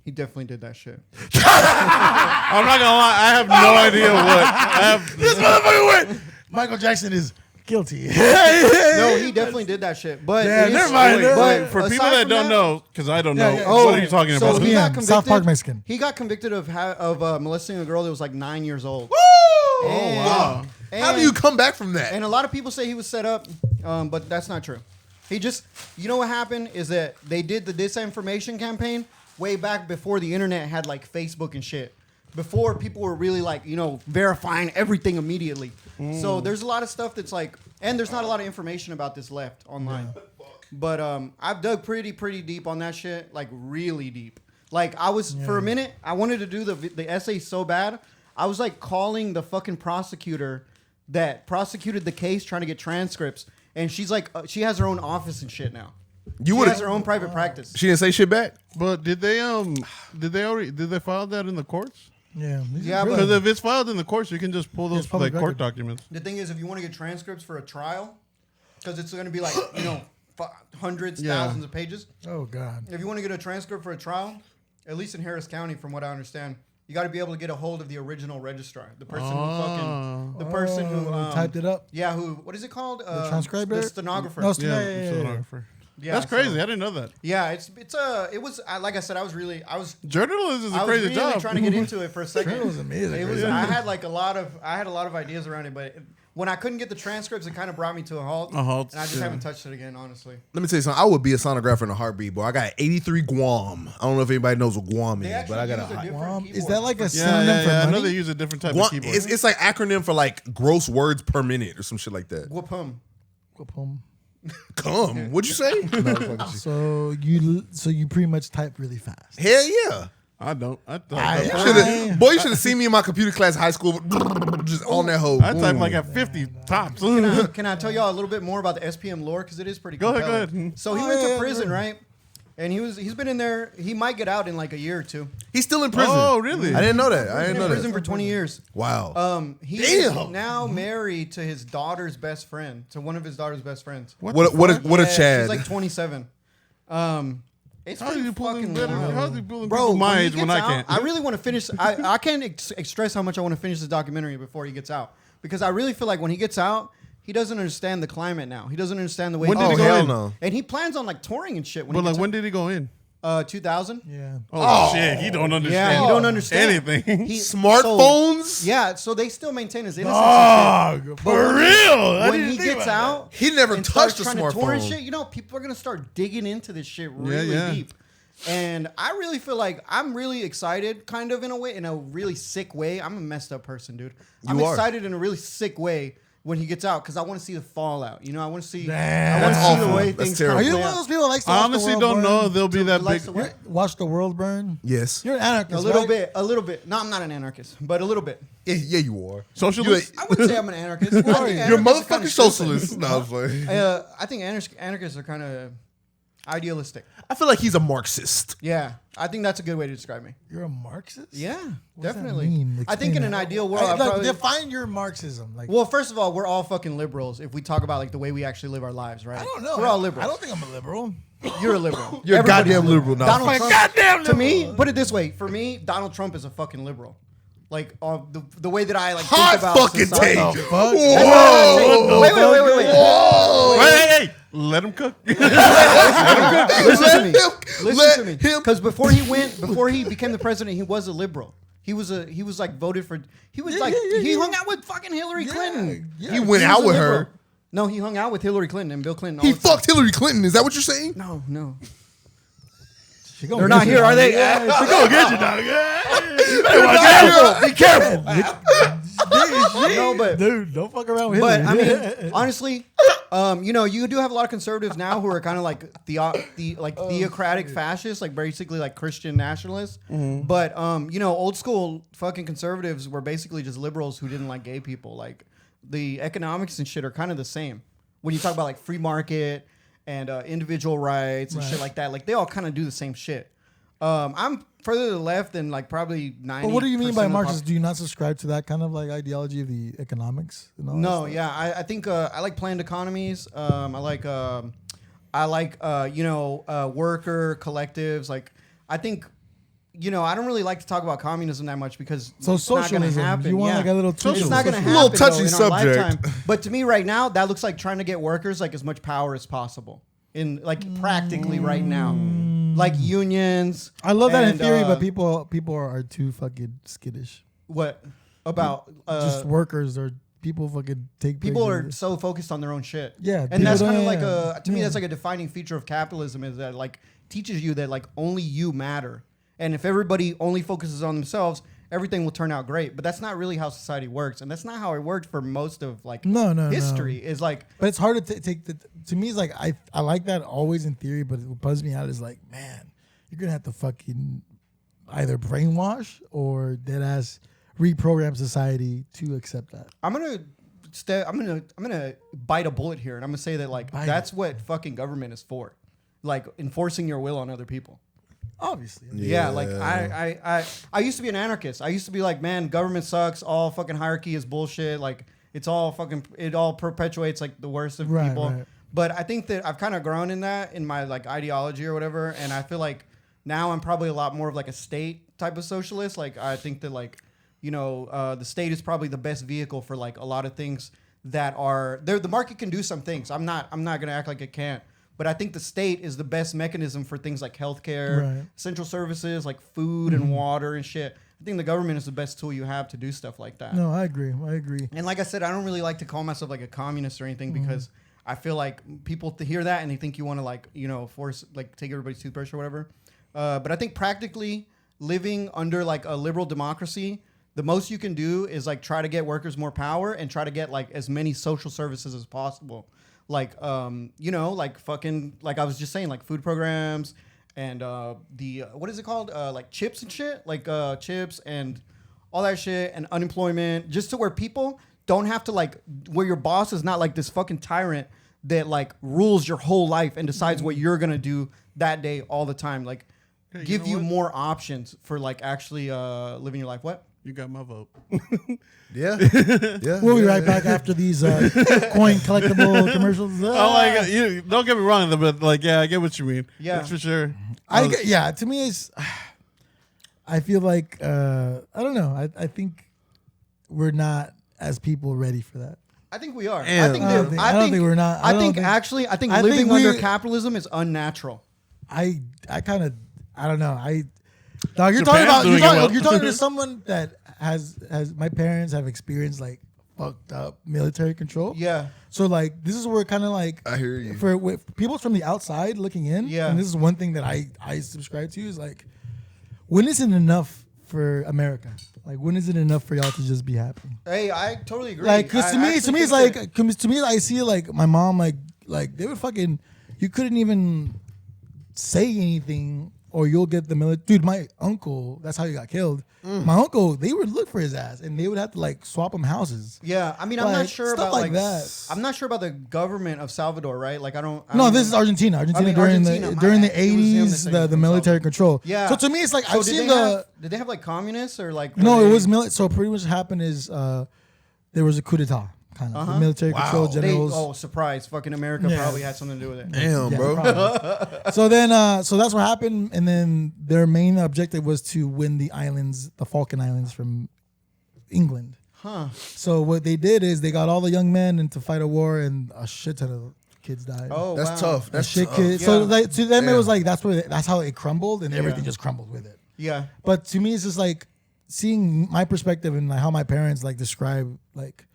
he definitely did that shit. I'm not gonna lie. I have no idea what. This motherfucker went. Michael Jackson is guilty. No, he definitely did that shit. But Yeah, it is- never mind. But For people aside that from don't know, because I don't know, Yeah, yeah. what are you talking so about? he got SPM, convicted. South Park Mexican. He got convicted of molesting a girl that was like 9 years old. Oh, wow. How do you come back from that? And a lot of people say he was set up, but that's not true. He just, you know what happened is that they did the disinformation campaign way back before the internet had like Facebook and shit. Before people were really like, verifying everything immediately. So there's a lot of stuff that's like, and there's not a lot of information about this left online. But I've dug pretty deep on that shit, like really deep. Like I was, for a minute, I wanted to do the essay so bad. I was like calling the fucking prosecutor that prosecuted the case, trying to get transcripts. And she's like, she has her own office and shit now. She has her own private practice. She didn't say shit back. But did they file that in the courts? Yeah. Yeah, Because if it's filed in the courts, you can just pull those public like court record. documents. The thing is, if you want to get transcripts for a trial, because it's going to be like, hundreds, thousands of pages. Oh God. If you want to get a transcript for a trial, at least in Harris County, from what I understand, you got to be able to get a hold of the original registrar, the person who typed it up. Yeah, what is it called? The transcriber, the stenographer. No, Yeah, stenographer. Yeah, That's crazy. so- I didn't know that. Yeah, it was like I said, I was Journalism is a I was crazy really job. trying to get into it for a second. Journalism is It was. I had a lot of ideas around it, but when I couldn't get the transcripts, it kind of brought me to a halt. And I just haven't touched it again, honestly. Let me tell you something. I would be a sonographer in a heartbeat, boy. I got 83 Guam. I don't know if anybody knows what Guam is, but I got a Guam. Is that like a synonym for money? I know they use a different type of keyboard. It's like acronym for like gross words per minute or some shit like that. Guapum. Come. What'd you say? So you pretty much type really fast. Hell yeah. I don't. Boy, you should have seen me in my computer class in high school, just on that hoe. I type like at 50 tops. Can I tell y'all a little bit more about the SPM lore? Because it is pretty compelling. Go ahead. So he went to prison, right? And he's been in there. He might get out in like a year or two. He's still in prison. Oh, really? I didn't know that. He's been in prison for 20 years. Wow. He is now married to his daughter's best friend, to one of his daughter's best friends. What a Chad. She's like 27. It's how is he pulling bro, my age when I can't? I really want to finish. I can't express how much I want to finish this documentary before he gets out, because I really feel like when he gets out, he doesn't understand the climate now. He doesn't understand the way. When did he go in? No. And he plans on like touring and shit. When did he go in? 2000. Yeah. Oh shit, he don't understand. Yeah, he don't understand anything. Smartphones. So they still maintain his innocence. For real. When he gets out, he never touched a smartphone. Shit, people are gonna start digging into this shit really deep. And I really feel like I'm really excited, kind of in a really sick way. I'm a messed up person, dude. I'm excited in a really sick way when he gets out, because I want to see the fallout. I want to see. I want to see the way things. Are you one of those people that likes to I honestly don't know if they'll be that big. Watch the world burn? Yes. You're an anarchist. A little bit. No, I'm not an anarchist, but a little bit. Yeah, you are. Socialist? I wouldn't say I'm an anarchist. You're a motherfucking socialist. No, I'm playing. I think anarchists are kind of idealistic. I feel like he's a Marxist. Yeah, I think that's a good way to describe me. You're a Marxist? Yeah, what definitely. Does that mean? I think in an ideal world, define your Marxism. Well, first of all, we're all fucking liberals if we talk about like the way we actually live our lives, right? I don't know. We're all liberals. I don't think I'm a liberal. You're a liberal. You're a goddamn liberal. Donald Trump, goddamn liberal. To me, put it this way: for me, Donald Trump is a fucking liberal. Like the way that I like think about fucking society. take. Whoa! Wait! Whoa! Hey! Let him cook. Listen to me. Because before he became the president, he was a liberal. He was like voted for. He was he hung out with fucking Hillary Clinton. Yeah. He went out with her. No, he hung out with Hillary Clinton and Bill Clinton. He fucked Hillary Clinton. Is that what you're saying? No. They're not here, are they? She gonna get you, dog. Be careful. No, but dude, don't fuck around with But Hillary. I mean, honestly, you do have a lot of conservatives now who are kind of like theocratic fascists, like basically like Christian nationalists. Mm-hmm. But old school fucking conservatives were basically just liberals who didn't like gay people. Like the economics and shit are kind of the same. When you talk about like free market and individual rights and shit like that, like they all kind of do the same shit. I'm further to the left than like probably 90%. But what do you mean by Marxist? Do you not subscribe to that kind of like ideology of the economics? And all no, yeah, I think I like planned economies. I like worker collectives. Like I think. I don't really like to talk about communism that much because it's not going to happen. You want like a little It's not going to happen. A little touchy in subject. Our lifetime. But to me, right now, that looks like trying to get workers like as much power as possible in like practically right now, like unions. I love that in theory, but people are too fucking skittish. What about just workers or people fucking take people pictures. are so focused on their own shit. Yeah, and that's kind of like to me that's like a defining feature of capitalism is that like teaches you that like only you matter. And if everybody only focuses on themselves, everything will turn out great. But that's not really how society works, and that's not how it worked for most of like history. Is like, but it's hard to take the. To me, it's like I like that always in theory, but what buzzes me out is like, man, you're gonna have to fucking either brainwash or dead ass reprogram society to accept that. I'm gonna bite a bullet here, and I'm gonna say that like that's what fucking government is for, like enforcing your will on other people. Obviously. Yeah, like I used to be an anarchist. I used to be like, man, government sucks. All fucking hierarchy is bullshit. Like it all perpetuates like the worst of people. Right. But I think that I've kind of grown in that in my like ideology or whatever. And I feel like now I'm probably a lot more of like a state type of socialist. Like I think that like, the state is probably the best vehicle for like a lot of things that are there. The market can do some things. I'm not gonna act like it can't. But I think the state is the best mechanism for things like healthcare, central services like food and water and shit. I I think the government is the best tool you have to do stuff like that. No, I agree. And like I said, I don't really like to call myself like a communist or anything because I feel like people hear that and they think you want to like, force, like take everybody's toothbrush or whatever. But I think practically living under like a liberal democracy, the most you can do is like try to get workers more power and try to get like as many social services as possible. Like, like fucking, like I was just saying, like food programs and what is it called? Like chips and shit, like chips and all that shit and unemployment, just to where people don't have to like, where your boss is not like this fucking tyrant that like rules your whole life and decides what you're going to do that day all the time. Like give you more options for like actually living your life. What? You got my vote. Yeah. We'll be right back after these coin collectible commercials. You don't get me wrong, but like, I get what you mean. Yeah, that's for sure. To me, it's. I feel like I don't know. I think we're not as people ready for that. I think we are. I don't think we're not. I think living under capitalism is unnatural. I don't know. Dog, you're Japan's talking about to someone that has my parents have experienced like fucked up military control. Yeah. So like this is where kind of like I hear you. For people from the outside looking in. Yeah. And this is one thing that I subscribe to is like, when is it enough for America? Like when is it enough for y'all to just be happy? Hey, I totally agree. Like, cause to me it's like, to me I see like my mom like they would fucking, you couldn't even say anything. Or you'll get the military. Dude, my uncle, that's how he got killed. My uncle, they would look for his ass and they would have to like swap him houses. Yeah, I mean, I'm not sure about like that. I'm not sure about the government of Salvador, right? Like, I don't No, this is Argentina. Argentina during the 80s, the military control. Yeah. So to me, it's like so I've seen did they have like communists or like? No, it was military. So pretty much what happened is there was a coup d'etat. Kind of the military control generals. Surprise! Fucking America probably had something to do with it. Damn, bro. So then, so that's what happened, and then their main objective was to win the islands, the Falkland Islands, from England. Huh. So what they did is they got all the young men into fight a war, and a shit ton of kids died. Oh, that's tough. That's shit tough. kids. Yeah. So like to them, it was like that's how it crumbled, and everything just crumbled with it. Yeah. But to me, it's just like seeing my perspective and like how my parents like describe like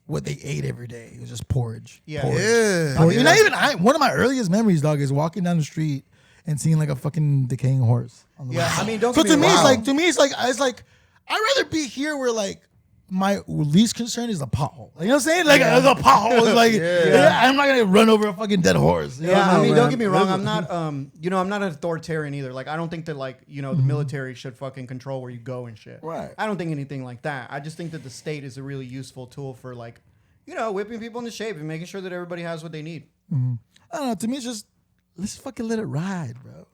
what they ate every day. It was just porridge. Yeah. Porridge. Yeah. Porridge. And one of my earliest memories, dog, is walking down the street and seeing like a fucking decaying horse. On the way. I mean, don't. So get me wrong. it's like I'd rather be here where like my least concern is the pothole. Like, you know what I'm saying? Like the pothole is like, I'm not gonna run over a fucking dead horse. You know what I mean, man? don't get me wrong. I'm not, I'm not an authoritarian either. Like, I don't think that like, the military should fucking control where you go and shit. Right. I don't think anything like that. I just think that the state is a really useful tool for like, whipping people into shape and making sure that everybody has what they need. I don't know. To me, it's just let's fucking let it ride, bro.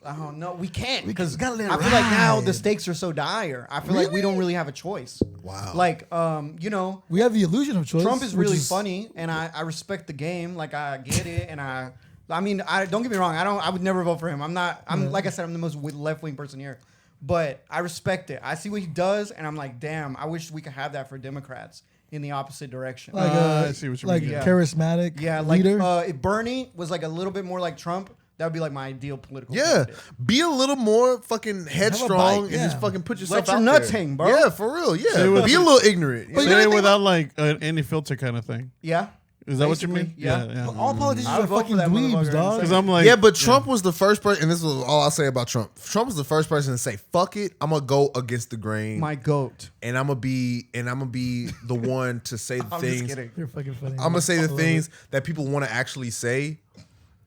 Oh no, we can't because I gotta let it feel like now ride. the stakes are so dire. I feel like we don't really have a choice. Wow. Like, We have the illusion of choice. Trump is really funny, and I respect the game. Like, I get it, and I mean, don't get me wrong. I would never vote for him. Like I said, I'm the most left wing person here, but I respect it. I see what he does, and I'm like, damn, I wish we could have that for Democrats in the opposite direction. Like I see what you mean. Charismatic leader. leader. If Bernie was like a little bit more like Trump, that would be like my ideal political. Yeah, candidate. be a little more fucking headstrong bite, and just fucking put yourself Let your out nuts there. hang, bro. Yeah, for real. Yeah, See, be a little ignorant. But Say it without like any filter kind of thing. Yeah. Is that what you Basically, mean? yeah. All politicians I would are vote fucking for that dweebs, motherfucker dog. Because I'm like, Yeah, but Trump was the first person, and this is all I'll say about Trump. Trump was the first person to say, "Fuck it, I'm gonna go against the grain, My goat. and I'm gonna be the one to say the I'm things. just kidding. You're fucking funny. I'm gonna say I the love things it. that people want to actually say,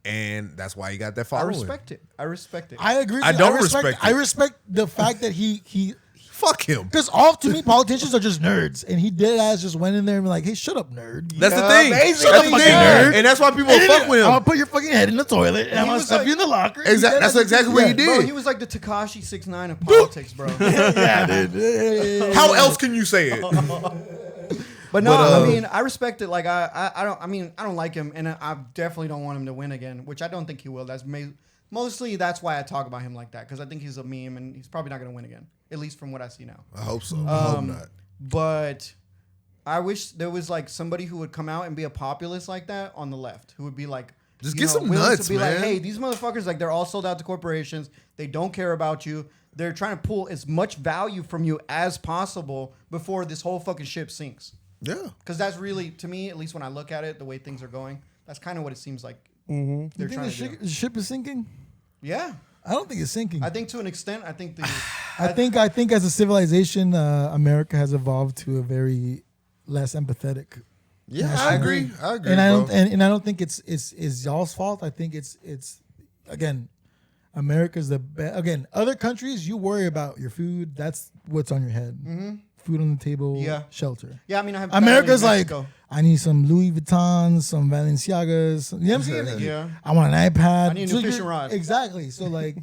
and that's why he got that I following. respect it. I respect it. I agree. I don't respect it. I respect the fact that he Fuck him. because all to me politicians are just nerds, and he dead ass just went in there and be like, "Hey, shut up, nerd." That's the Yeah, thing. basically, That's the thing, nerd. and that's why people And then fuck with I'm him. gonna put your fucking head in the toilet, and I'm gonna was stuff like- you in the locker. Exactly. That's exactly what he did. Bro, he was like the Tekashi 6ix9ine of politics, bro. Yeah, dude. How else can you say it? But no, But, I mean, I respect it. Like, I don't like him, and I definitely don't want him to win again, which I don't think he will. Mostly that's why I talk about him like that, because I think he's a meme, and he's probably not going to win again, at least from what I see now. I hope so. I hope not. But I wish there was like somebody who would come out and be a populist like that on the left, who would be like Just get some nuts, to be man. like, hey, these motherfuckers, like, they're all sold out to corporations. They don't care about you. They're trying to pull as much value from you as possible before this whole fucking ship sinks. Yeah. Because that's really, to me, at least when I look at it, the way things are going, that's kind of what it seems like they're trying to do. The ship is sinking? Yeah. I don't think it's sinking. I think to an extent, I think I think as a civilization, America has evolved to a very less empathetic. Yeah, I agree. And I don't think it's y'all's fault. I think it's again, America's the best. Again, other countries, you worry about your food. That's what's on your head. Mm-hmm. Food on the table, shelter. Yeah, I mean, I have America's like, I need some Louis Vuittons, some Balenciagas. You know what I'm saying? Yeah. I want an iPad. I need a new fishing rod. Exactly. So like,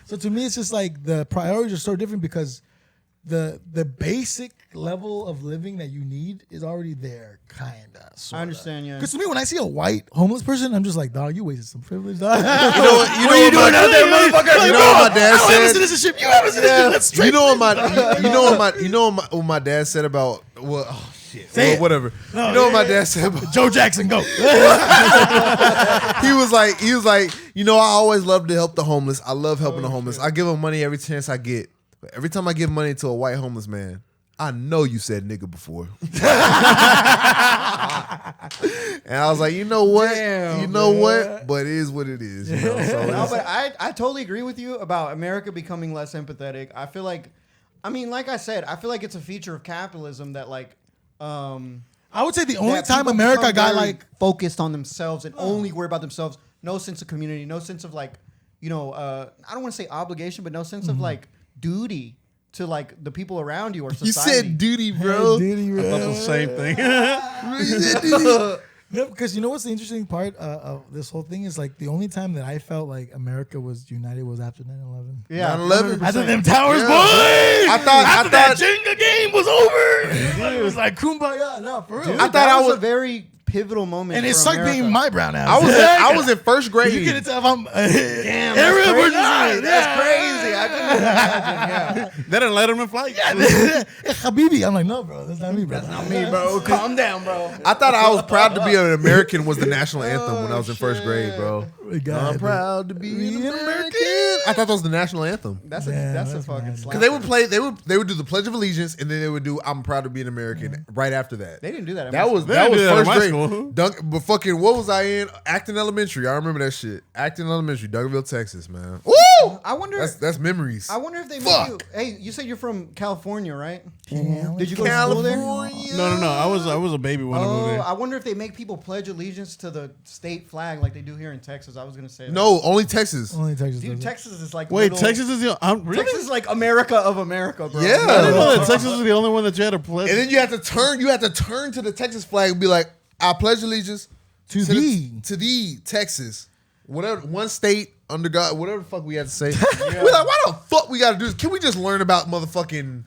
so to me, it's just like the priorities are so different because the basic level of living that you need is already there, kinda. Sorta. I understand, yeah. Because to me, when I see a white homeless person, I'm just like, dog, you wasted some privilege, dog. You know what you doing out there, motherfucker? You know what my dad said? Citizenship. You have a citizenship. That's straight. You know what my dad said about whatever. No, you know what my dad said about Joe Jackson? Go. he was like, I always love to help the homeless. I love helping the homeless. I give them money every chance I get. But every time I give money to a white homeless man, I know you said nigga before. And I was like, you know what? What? But it is what it is. You know? So no, but I totally agree with you about America becoming less empathetic. I feel like, I mean, like I said, I feel like it's a feature of capitalism that like, I would say the only time America got like focused on themselves and only worry about themselves, no sense of community, no sense of like, I don't want to say obligation, but no sense of like duty to like the people around you or society. You said duty, bro. Hey, duty, bro. I thought the same thing. You said duty. No, because you know what's the interesting part of this whole thing is like the only time that I felt like America was united was after 9/11. Yeah, 9/11. After them towers, boy. I thought that Jenga game was over. It was like kumbaya. No, for real. Dude, I thought I was a very pivotal moment, and it for sucked America. being my brown ass. I was in first grade. You can tell if I'm. Damn, Ariel, that's we're crazy. not. That's crazy. I couldn't imagine. Yeah. They didn't let him in flight. Habibi. I'm like, no, bro, that's not me, bro. That's not me, bro. Calm down, bro. I thought I was proud to be an American was the national anthem when I was in first grade, bro. God, I'm proud to be an American. I thought that was the national anthem. That's a fucking slap. Because they would play, they would do the Pledge of Allegiance, and then they would do "I'm proud to be an American" right after that. They didn't do that. That was They didn't do that in first my grade. school. But fucking, what was I in? Acton Elementary. I remember that shit. Acton Elementary, Douglasville, Texas, man. Woo! I wonder. That's memories. I wonder if they Fuck. make you. Hey, you said you're from California, right? Yeah. Did you go to school there? No. I was a baby when I moved there. I wonder if they make people pledge allegiance to the state flag like they do here in Texas. I was gonna say that. No, only Texas. Only Texas. Dude, does it. Texas is like Wait, little- Texas is the really? Texas is like America of America, bro. Yeah. I didn't know that Texas was the only one that you had to pledge. And then you have to turn to the Texas flag and be like, I pledge allegiance To the Texas. Whatever, one state under God, whatever the fuck we had to say. We're like, why the fuck we gotta do this? Can we just learn about motherfucking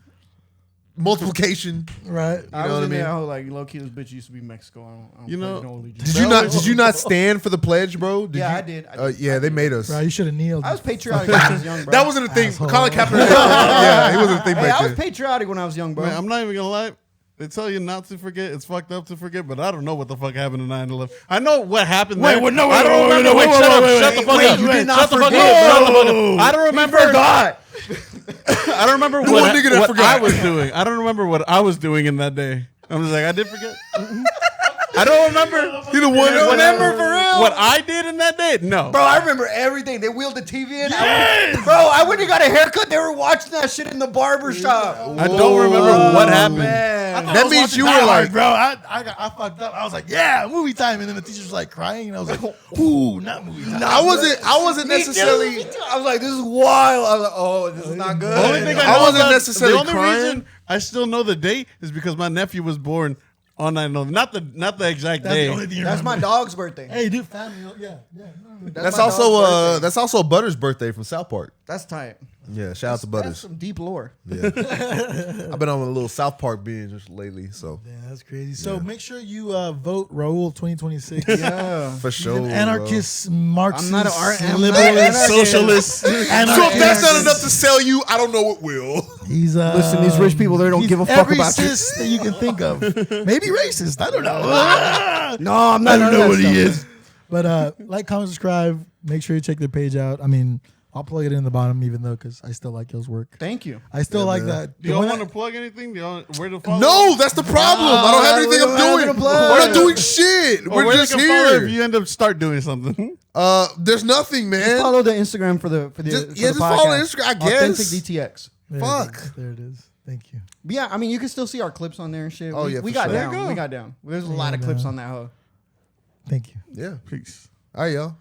multiplication? Right. I know was what I in there. mean? I was like, low key, this bitch used to be Mexico. I don't You know, pledge no allegiance. Did you not stand for the pledge, bro? I did. Yeah, they made us. Bro, you should have kneeled. I was patriotic when I was young, bro. That wasn't a thing. Asshole. Colin Kaepernick. Yeah, he wasn't a thing Hey, back I was then. patriotic when I was young, bro. Man, I'm not even gonna lie. They tell you not to forget. It's fucked up to forget, but I don't know what the fuck happened in 9/11. I know what happened there. I don't remember. Wait, shut the fuck up. you did not Shut the fuck forget, up. bro. I don't remember. forgot. I don't remember one what nigga that I forgot. was doing. I don't remember what I was doing in that day. I'm just like, I did forget. I don't remember. He the one that Remember for real? What I did in that day? No. Bro, I remember everything. They wheeled the TV in. I went and got a haircut. They were watching that shit in the barber shop. I don't remember what happened. Man. That means you were like, bro, I fucked up. I was like, yeah, movie time, and then the teacher was like crying, and I was like, ooh, not movie time. I wasn't necessarily. I was like, this is wild. I was like, oh, this is not good. The only thing I I know wasn't about- necessarily the only crying. reason I still know the date is because my nephew was born on 9/11. Not the exact That's day. the only thing you That's my remember. dog's birthday. Hey, dude, family, yeah. That's my dog's birthday. also Butters' birthday from South Park. That's tight. Yeah, shout out to That's Butters. some deep lore. Yeah, I've been on a little South Park binge lately, so Yeah, that's crazy. So make sure you vote Raul 2026. Yeah. for sure. He's an anarchist, Marxist, I'm not an liberalist, Socialist. So if that's not enough to sell you, I don't know what will. He's Listen, these rich people, they don't he's give a fuck every about you. cis that you can think of. Maybe racist. I don't know. No, I'm not. I don't know what he is. But like, comment, subscribe. Make sure you check their page out. I mean, I'll plug it in the bottom, even though, because I still like y'all's work. Thank you. I still like that. Do y'all want to plug anything? Where to follow? No, that's the problem. I don't have anything I'm doing. We're not doing shit. We're just here. If you end up start doing something. There's nothing, man. Just follow the Instagram for the just follow the Instagram. I guess. Authentic DTX. There it is. Thank you. But yeah, I mean, you can still see our clips on there and shit. Oh, we got down. We got down. There's a lot of clips on that hoe. Thank you. Yeah. Peace. All right, y'all.